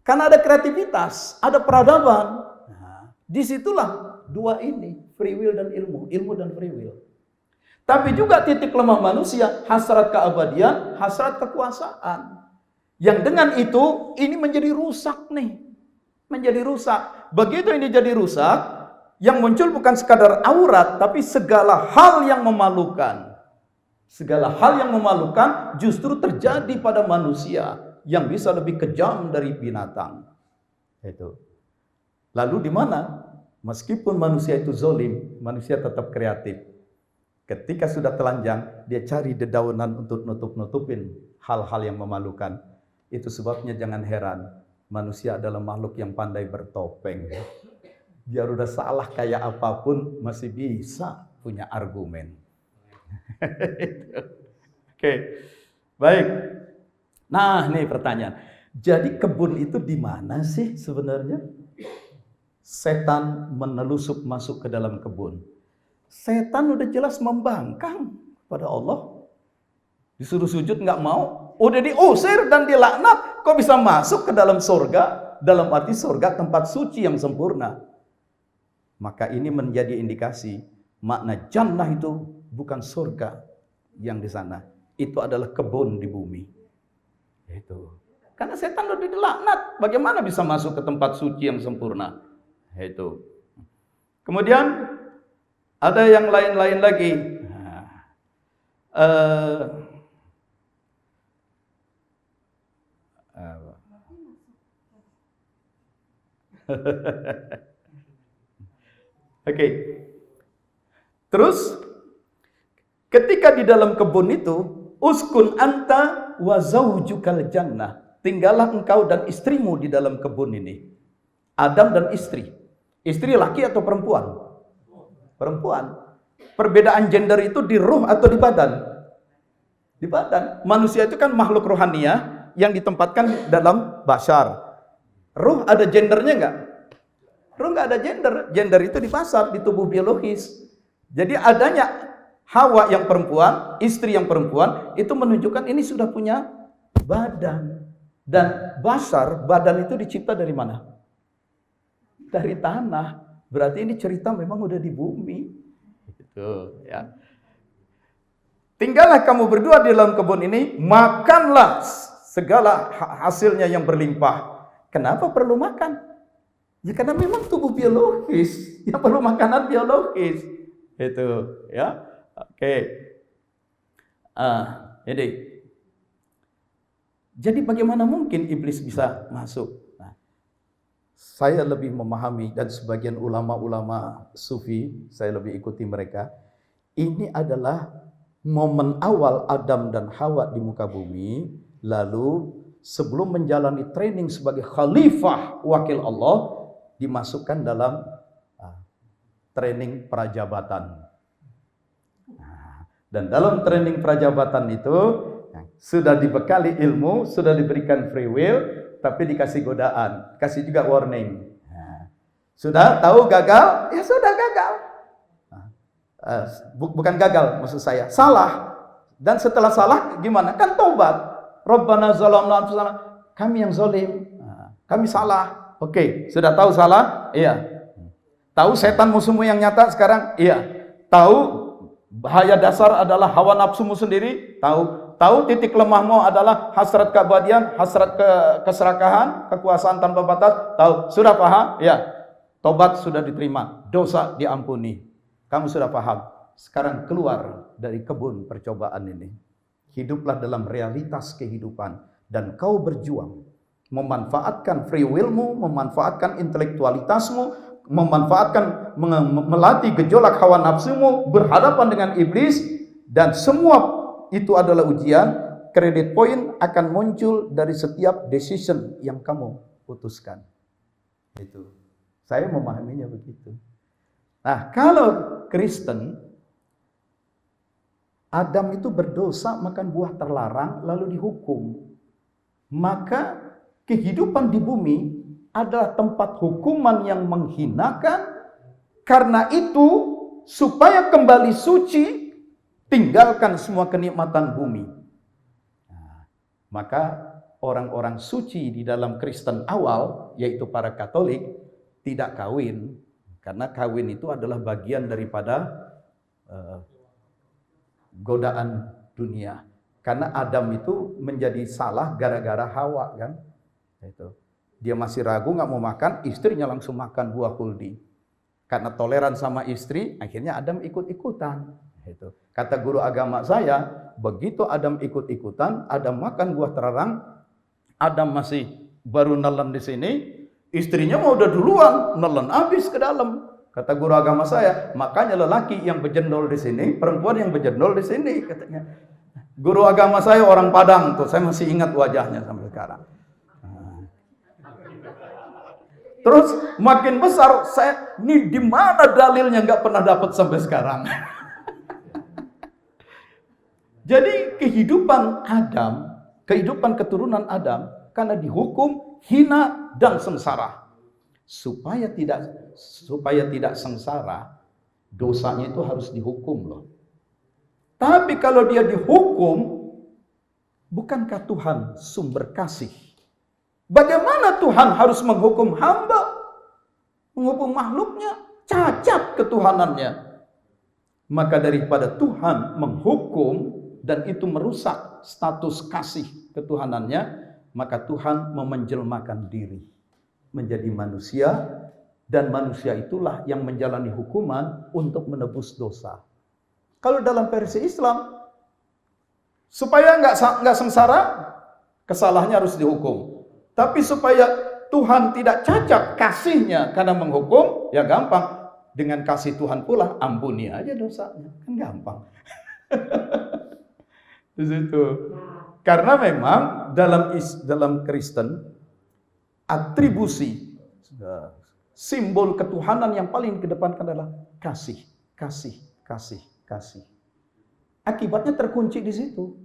Karena ada kreativitas, ada peradaban. Nah, disitulah dua ini, free will dan ilmu dan free will. Tapi juga titik lemah manusia, hasrat keabadian, hasrat kekuasaan. Yang dengan itu, ini menjadi rusak nih. Menjadi rusak. Begitu ini jadi rusak, yang muncul bukan sekadar aurat, tapi segala hal yang memalukan. Segala hal yang memalukan justru terjadi pada manusia yang bisa lebih kejam dari binatang. Itu. Lalu di mana? Meskipun manusia itu zolim, manusia tetap kreatif. Ketika sudah telanjang, dia cari dedaunan untuk nutup-nutupin hal-hal yang memalukan. Itu sebabnya jangan heran, manusia adalah makhluk yang pandai bertopeng. Biar udah salah kayak apapun, masih bisa punya argumen. Oke, baik. Nah, nih pertanyaan. Jadi kebun itu di mana sih sebenarnya? Setan menelusup masuk ke dalam kebun. Setan udah jelas membangkang pada Allah. Disuruh sujud nggak mau. Udah diusir dan dilaknat. Kok bisa masuk ke dalam surga? Dalam arti surga tempat suci yang sempurna. Maka ini menjadi indikasi makna jannah itu bukan surga yang di sana. Itu adalah kebun di bumi. Itu. Karena setan udah dilaknat. Bagaimana bisa masuk ke tempat suci yang sempurna? Itu. Kemudian ada yang lain-lain lagi. Oke. Terus ketika di dalam kebun itu, uskun anta wa zaujukal jannah. Tinggallah engkau dan istrimu di dalam kebun ini. Adam dan istri. Istri laki atau perempuan? Perempuan. Perbedaan gender itu di ruh atau di badan? Di badan. Manusia itu kan makhluk rohaniah yang ditempatkan dalam bashar. Ruh ada gendernya enggak? Ruh enggak ada gender. Gender itu di pasar, di tubuh biologis. Jadi adanya Hawa yang perempuan, istri yang perempuan, itu menunjukkan ini sudah punya badan. Dan bashar, badan itu dicipta dari mana? Dari tanah. Berarti ini cerita memang udah di bumi. Gitu, ya. Tinggallah kamu berdua di dalam kebun ini, makanlah segala hasilnya yang berlimpah. Kenapa perlu makan? Ya karena memang tubuh biologis yang perlu makanan biologis. Itu, ya. Oke. Jadi bagaimana mungkin iblis bisa masuk? Nah, saya lebih memahami dan sebagian ulama-ulama sufi, saya lebih ikuti mereka. Ini adalah momen awal Adam dan Hawa di muka bumi, lalu sebelum menjalani training sebagai khalifah wakil Allah, dimasukkan dalam training prajabatan. Dan dalam training prajabatan itu sudah dibekali ilmu, sudah diberikan free will, tapi dikasih godaan, kasih juga warning. Sudah tahu gagal? Ya sudah gagal. Bukan gagal maksud saya, salah. Dan setelah salah gimana? Kan tobat. Rabbana zalamna anfusana, kami yang zalim. Kami salah. Oke, sudah tahu salah? Iya. Tahu setan musuhmu yang nyata sekarang? Iya. Tahu bahaya dasar adalah hawa nafsumu sendiri? Tahu. Tahu titik lemahmu adalah hasrat keabadian, hasrat keserakahan, kekuasaan tanpa batas? Tahu. Sudah paham? Ya. Tobat sudah diterima, dosa diampuni. Kamu sudah paham. Sekarang keluar dari kebun percobaan ini. Hiduplah dalam realitas kehidupan dan kau berjuang memanfaatkan free willmu, memanfaatkan intelektualitasmu, memanfaatkan melatih gejolak hawa nafsumu berhadapan dengan iblis, dan semua itu adalah ujian. Credit point akan muncul dari setiap decision yang kamu putuskan. Itu. Saya memahaminya begitu. Nah, kalau Kristen, Adam itu berdosa makan buah terlarang lalu dihukum. Maka kehidupan di bumi adalah tempat hukuman yang menghinakan. Karena itu, supaya kembali suci, tinggalkan semua kenikmatan bumi. Nah, maka orang-orang suci di dalam Kristen awal, yaitu para Katolik, tidak kawin. Karena kawin itu adalah bagian daripada godaan dunia. Karena Adam itu menjadi salah gara-gara Hawa, kan? Itu. Dia masih ragu nggak mau makan, istrinya langsung makan buah kuldi. Karena toleran sama istri, akhirnya Adam ikut-ikutan. Itu. Kata guru agama saya, begitu Adam ikut-ikutan, Adam makan buah terlarang, Adam masih baru nelen di sini, istrinya mau udah duluan nelen habis ke dalam. Kata guru agama saya, makanya lelaki yang bejendol di sini, perempuan yang bejendol di sini, katanya. Guru agama saya orang Padang tuh, saya masih ingat wajahnya sampai sekarang. Terus makin besar, saya ini di mana dalilnya nggak pernah dapat sampai sekarang. Jadi kehidupan Adam, kehidupan keturunan Adam, karena dihukum hina dan sengsara. Supaya tidak sengsara, dosanya itu harus dihukum loh. Tapi kalau dia dihukum, bukankah Tuhan sumber kasih? Bagaimana Tuhan harus menghukum hamba? Menghukum makhluknya, cacat ketuhanannya. Maka daripada Tuhan menghukum dan itu merusak status kasih ketuhanannya, maka Tuhan memenjelmakan diri menjadi manusia, dan manusia itulah yang menjalani hukuman untuk menebus dosa. Kalau dalam versi Islam, supaya nggak sengsara, kesalahannya harus dihukum. Tapi supaya Tuhan tidak cacat kasihnya karena menghukum, ya gampang. Dengan kasih Tuhan pula, ampuni aja dosanya. Kan gampang. Di situ. Karena memang dalam Kristen, atribusi, simbol ketuhanan yang paling kedepankan adalah kasih, kasih, kasih, kasih. Akibatnya terkunci di situ.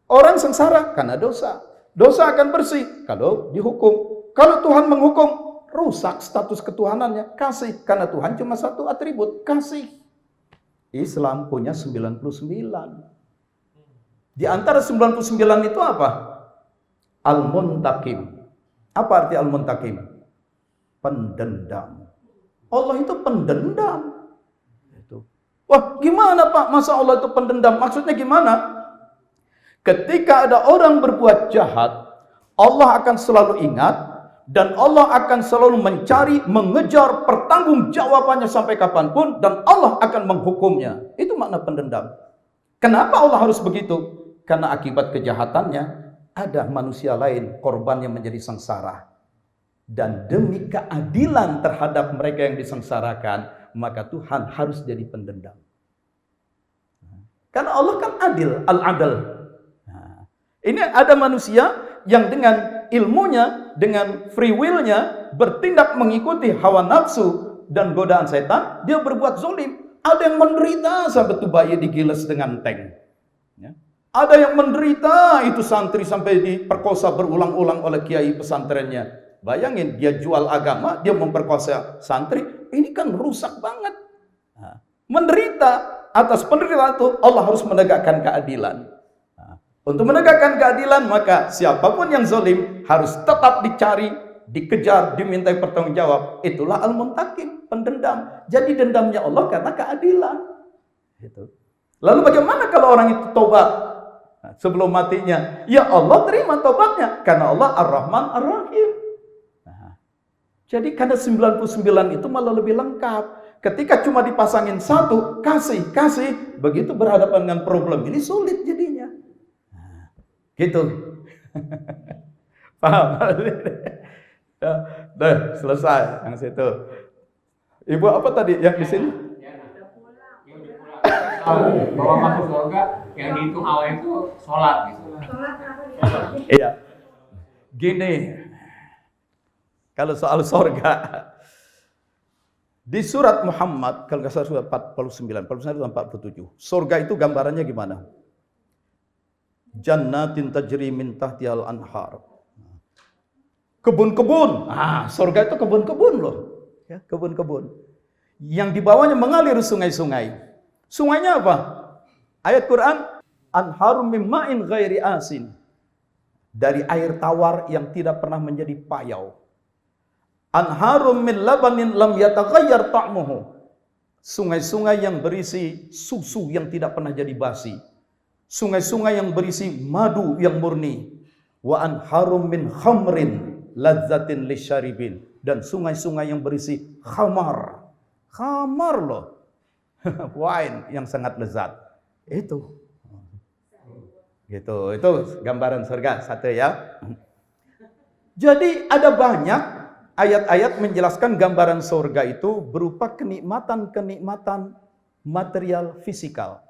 Orang sengsara karena dosa. Dosa akan bersih kalau dihukum. Kalau Tuhan menghukum, rusak status ketuhanannya. Kasih, karena Tuhan cuma satu atribut, kasih. Islam punya 99. Di antara 99 itu apa? Al-Muntakim. Apa arti Al-Muntakim? Pendendam. Allah itu pendendam. Wah, gimana Pak? Masa Allah itu pendendam? Maksudnya gimana? Ketika ada orang berbuat jahat, Allah akan selalu ingat dan Allah akan selalu mencari, mengejar pertanggungjawabannya sampai kapanpun dan Allah akan menghukumnya. Itu makna pendendam. Kenapa Allah harus begitu? Karena akibat kejahatannya ada manusia lain, korbannya menjadi sengsara. Dan demi keadilan terhadap mereka yang disengsarakan, maka Tuhan harus jadi pendendam. Karena Allah kan adil, al-adal. Nah, ini ada manusia yang dengan ilmunya, dengan free will-nya, bertindak mengikuti hawa nafsu dan godaan setan, dia berbuat zalim. Ada yang menderita sampai tuh bayi digiles dengan tank. Ya. Ada yang menderita, itu santri sampai diperkosa berulang-ulang oleh kiai pesantrennya. Bayangin, dia jual agama, dia memperkosa santri, ini kan rusak banget. Nah, menderita. Atas penderitaan itu Allah harus menegakkan keadilan. Nah, untuk menegakkan keadilan maka siapapun yang zalim harus tetap dicari, dikejar, dimintai pertanggungjawab. Itulah Al-Muntakim, pendendam. Jadi dendamnya Allah karena keadilan. Gitu. Lalu bagaimana kalau orang itu tobat sebelum matinya? Ya Allah terima tobatnya karena Allah Ar-Rahman Ar-Rahim. Nah, jadi karena 99 itu malah lebih lengkap. Ketika cuma dipasangin satu, kasih, begitu berhadapan dengan problem ini sulit jadinya. Nah, gitu. Paham? Dah, selesai yang situ. Ibu apa tadi yang di sini? Bahwa masuk surga yang dihitung awal itu sholat gitu. Iya. Gini. Kalau soal surga, di surat Muhammad, kalau nggak salah surat 49, 47. Surga itu gambarannya gimana? Jannatin tajri min tahtihal anhar. Kebun-kebun. Surga itu kebun-kebun loh. Ya, kebun-kebun. Yang di bawahnya mengalir sungai-sungai. Sungainya apa? Ayat Quran, anharum min ma'in ghairi asin. Dari air tawar yang tidak pernah menjadi payau. Anharum min labanin lam yataghayyar ta'muhu. Sungai-sungai yang berisi susu yang tidak pernah jadi basi. Sungai-sungai yang berisi madu yang murni. Wa anharum min khamrin lazzatin lisyaribin. Dan sungai-sungai yang berisi khamar. Khamar loh. Wine yang sangat lezat. Itu. Gitu. Itu gambaran surga satu ya. Jadi ada banyak ayat-ayat menjelaskan gambaran surga itu berupa kenikmatan-kenikmatan material fisikal.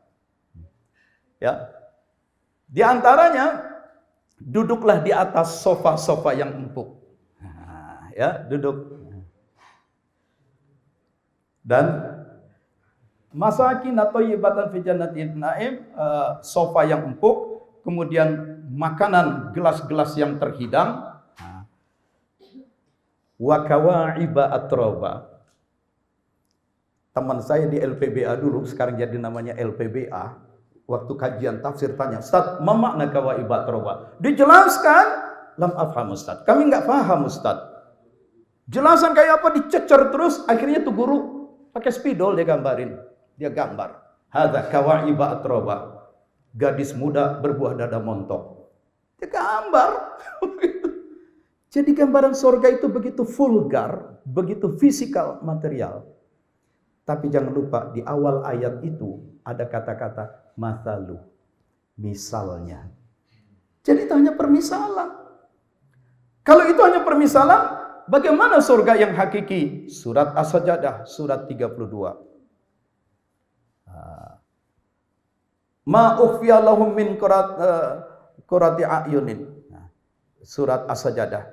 Ya. Di antaranya duduklah di atas sofa-sofa yang empuk. Nah, ya, duduk. Dan masakin thayyibatan fi jannatin na'im, sofa yang empuk, kemudian makanan gelas-gelas yang terhidang. Wa kawa'iba atroba. Teman saya di LPBA dulu, sekarang jadi namanya LPBA. Waktu kajian tafsir tanya, Ustaz, ma makna kawa'iba atroba? Dijelaskan, lam afham Ustaz. Kami nggak paham Ustaz. Jelasan kayak apa dicecer terus, akhirnya tuh guru pakai spidol dia gambarin. Dia gambar. Hadza kawa'iba atroba. Gadis muda berbuah dada montok. Dia gambar. Jadi gambaran surga itu begitu vulgar, begitu fisikal, material. Tapi jangan lupa di awal ayat itu ada kata-kata mathalu, misalnya. Jadi itu hanya permisalan. Kalau itu hanya permisalan, bagaimana surga yang hakiki? Surat As-Sajdah, surat 32. Ma ukhfiya lahum min qurrati a'yunin. Surat As-Sajdah.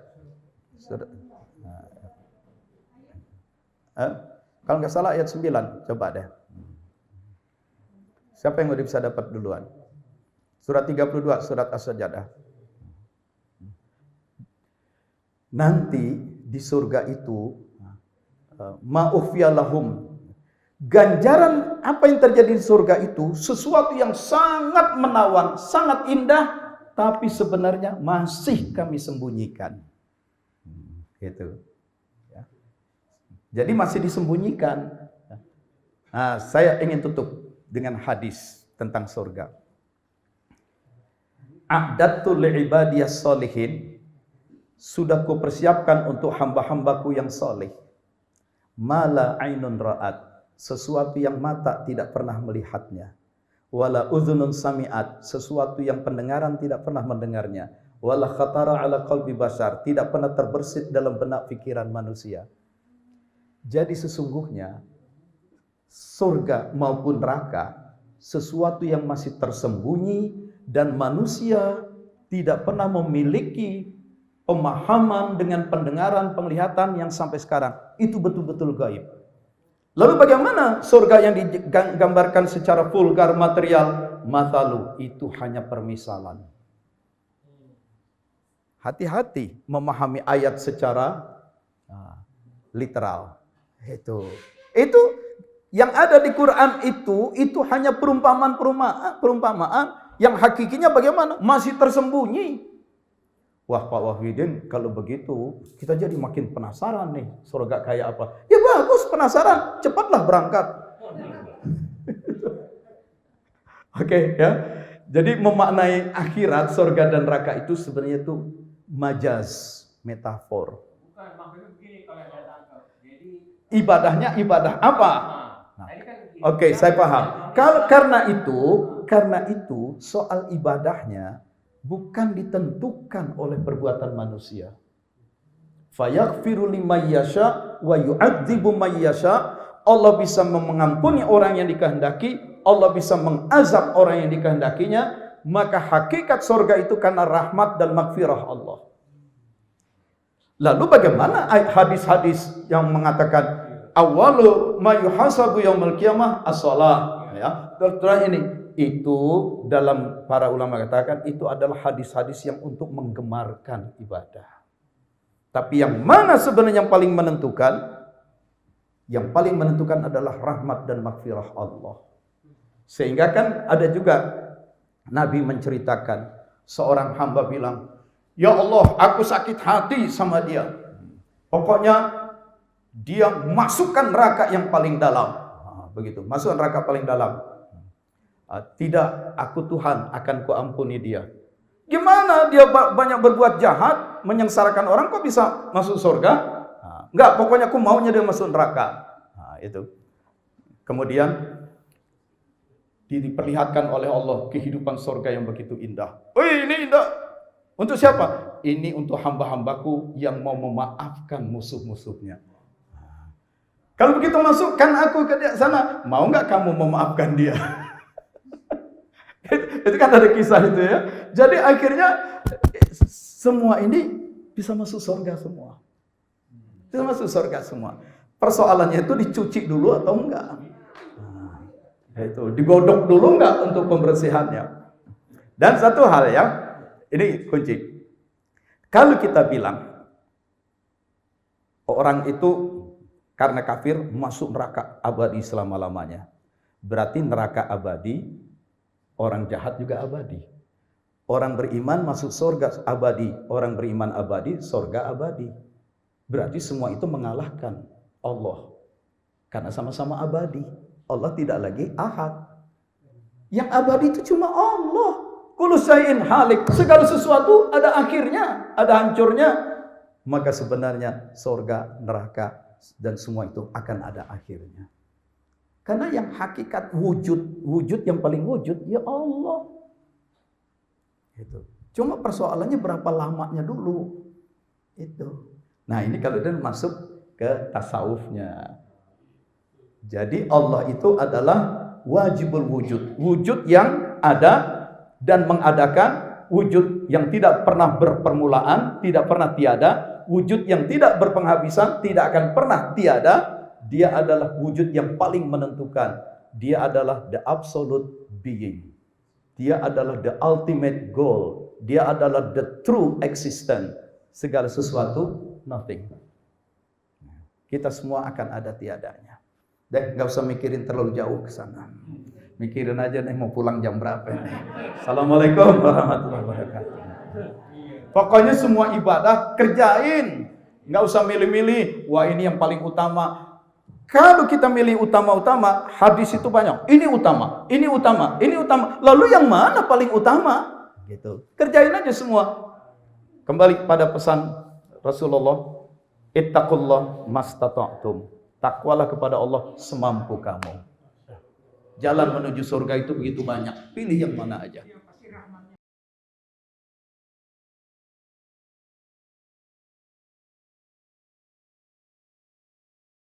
Kalau nggak salah ayat 9, coba deh. Siapa yang udah bisa dapat duluan? Surat 32, surat As-Sajdah. Nanti di surga itu ma'ufiya lahum, ganjaran apa yang terjadi di surga itu sesuatu yang sangat menawan, sangat indah, tapi sebenarnya masih kami sembunyikan. Gitu. Ya. Jadi masih disembunyikan. Nah, saya ingin tutup dengan hadis tentang surga. A'dadtu li'ibadiyas sholihin, sudah kupersiapkan untuk hamba-hambaku yang soleh. Mala ainun ra'at, sesuatu yang mata tidak pernah melihatnya. Wala udhunun sami'at, sesuatu yang pendengaran tidak pernah mendengarnya. Wala khatara ala qalbi bashar, tidak pernah terbersit dalam benak pikiran manusia. Jadi sesungguhnya surga maupun neraka sesuatu yang masih tersembunyi dan manusia tidak pernah memiliki pemahaman dengan pendengaran, penglihatan yang sampai sekarang. Itu betul-betul gaib. Lalu bagaimana surga yang digambarkan secara vulgar material? Mathalu, itu hanya permisalan. Hati-hati memahami ayat secara literal. Itu yang ada di Quran itu hanya perumpamaan yang hakikinya bagaimana? Masih tersembunyi. Wah Pak Wahidin, kalau begitu kita jadi makin penasaran nih, surga kayak apa? Ya bagus, penasaran, cepatlah berangkat. Oke, ya. Jadi memaknai akhirat, surga dan neraka itu sebenarnya itu majaz, metafor. Bukan, maksudnya begini kalau saya tangkap. Jadi Ibadahnya ibadah apa? Oke, saya paham. Karena itu soal ibadahnya bukan ditentukan oleh perbuatan manusia. Fayaghfiru liman yasha wa yu'adzibu man yasha. Allah bisa mengampuni orang yang dikehendaki, Allah bisa mengazab orang yang dikehendakinya, maka hakikat surga itu karena rahmat dan maghfirah Allah. Lalu bagaimana hadis-hadis yang mengatakan awwalu ma yuhasabu yaumil qiyamah as-shalah, ya. Terus ini itu dalam para ulama katakan itu adalah hadis-hadis yang untuk menggemarkan ibadah. Tapi yang mana sebenarnya yang paling menentukan? Yang paling menentukan adalah rahmat dan maghfirah Allah. Sehingga kan ada juga Nabi menceritakan seorang hamba bilang, "Ya Allah, aku sakit hati sama dia. Pokoknya dia masukkan neraka yang paling dalam." Begitu, masuk neraka paling dalam. Tidak, aku Tuhan akan kuampuni dia. Gimana dia banyak berbuat jahat, menyengsarakan orang, kok bisa masuk surga? Enggak, pokoknya aku maunya dia masuk neraka. Itu. Kemudian diperlihatkan oleh Allah kehidupan surga yang begitu indah. Ini indah. Untuk siapa? Ini untuk hamba-hambaku yang mau memaafkan musuh-musuhnya. Kalau begitu masukkan aku ke sana, mau nggak kamu memaafkan dia? Itu kan ada kisah itu ya. Jadi akhirnya semua ini bisa masuk surga semua. Bisa masuk surga semua. Persoalannya itu dicuci dulu atau enggak? Itu digodok dulu enggak untuk pembersihannya? Dan satu hal ya, ini kunci. Kalau kita bilang orang itu karena kafir masuk neraka abadi selama-lamanya, berarti neraka abadi, orang jahat juga abadi. Orang beriman masuk surga abadi, orang beriman abadi, surga abadi. Berarti semua itu mengalahkan Allah. Karena sama-sama abadi. Allah tidak lagi ahad. Yang abadi itu cuma Allah. Kullu syai'in halik. Segala sesuatu ada akhirnya, ada hancurnya. Maka sebenarnya surga, neraka, dan semua itu akan ada akhirnya. Karena yang hakikat wujud yang paling wujud, ya Allah. Itu. Cuma persoalannya berapa lamanya dulu. Itu. Nah, ini kalau dia masuk ke tasawufnya. Jadi Allah itu adalah wajibul wujud. Wujud yang ada dan mengadakan, wujud yang tidak pernah berpermulaan, tidak pernah tiada, wujud yang tidak berpenghabisan, tidak akan pernah tiada. Dia adalah wujud yang paling menentukan. Dia adalah the absolute being. Dia adalah the ultimate goal. Dia adalah the true existence. Segala sesuatu, nothing. Kita semua akan ada tiadanya. Deh, nggak usah mikirin terlalu jauh ke sana. Mikirin aja nih mau pulang jam berapa nih. Assalamualaikum warahmatullahi wabarakatuh. Pokoknya semua ibadah kerjain. Nggak usah milih-milih. Wah, ini yang paling utama. Kalau kita milih utama-utama, hadis itu banyak. Ini utama, ini utama, ini utama. Lalu yang mana paling utama? Gitu. Kerjain aja semua. Kembali pada pesan Rasulullah, ittaqullah mastata'tum. Takwalah kepada Allah semampu kamu. Jalan menuju surga itu begitu banyak. Pilih yang mana aja.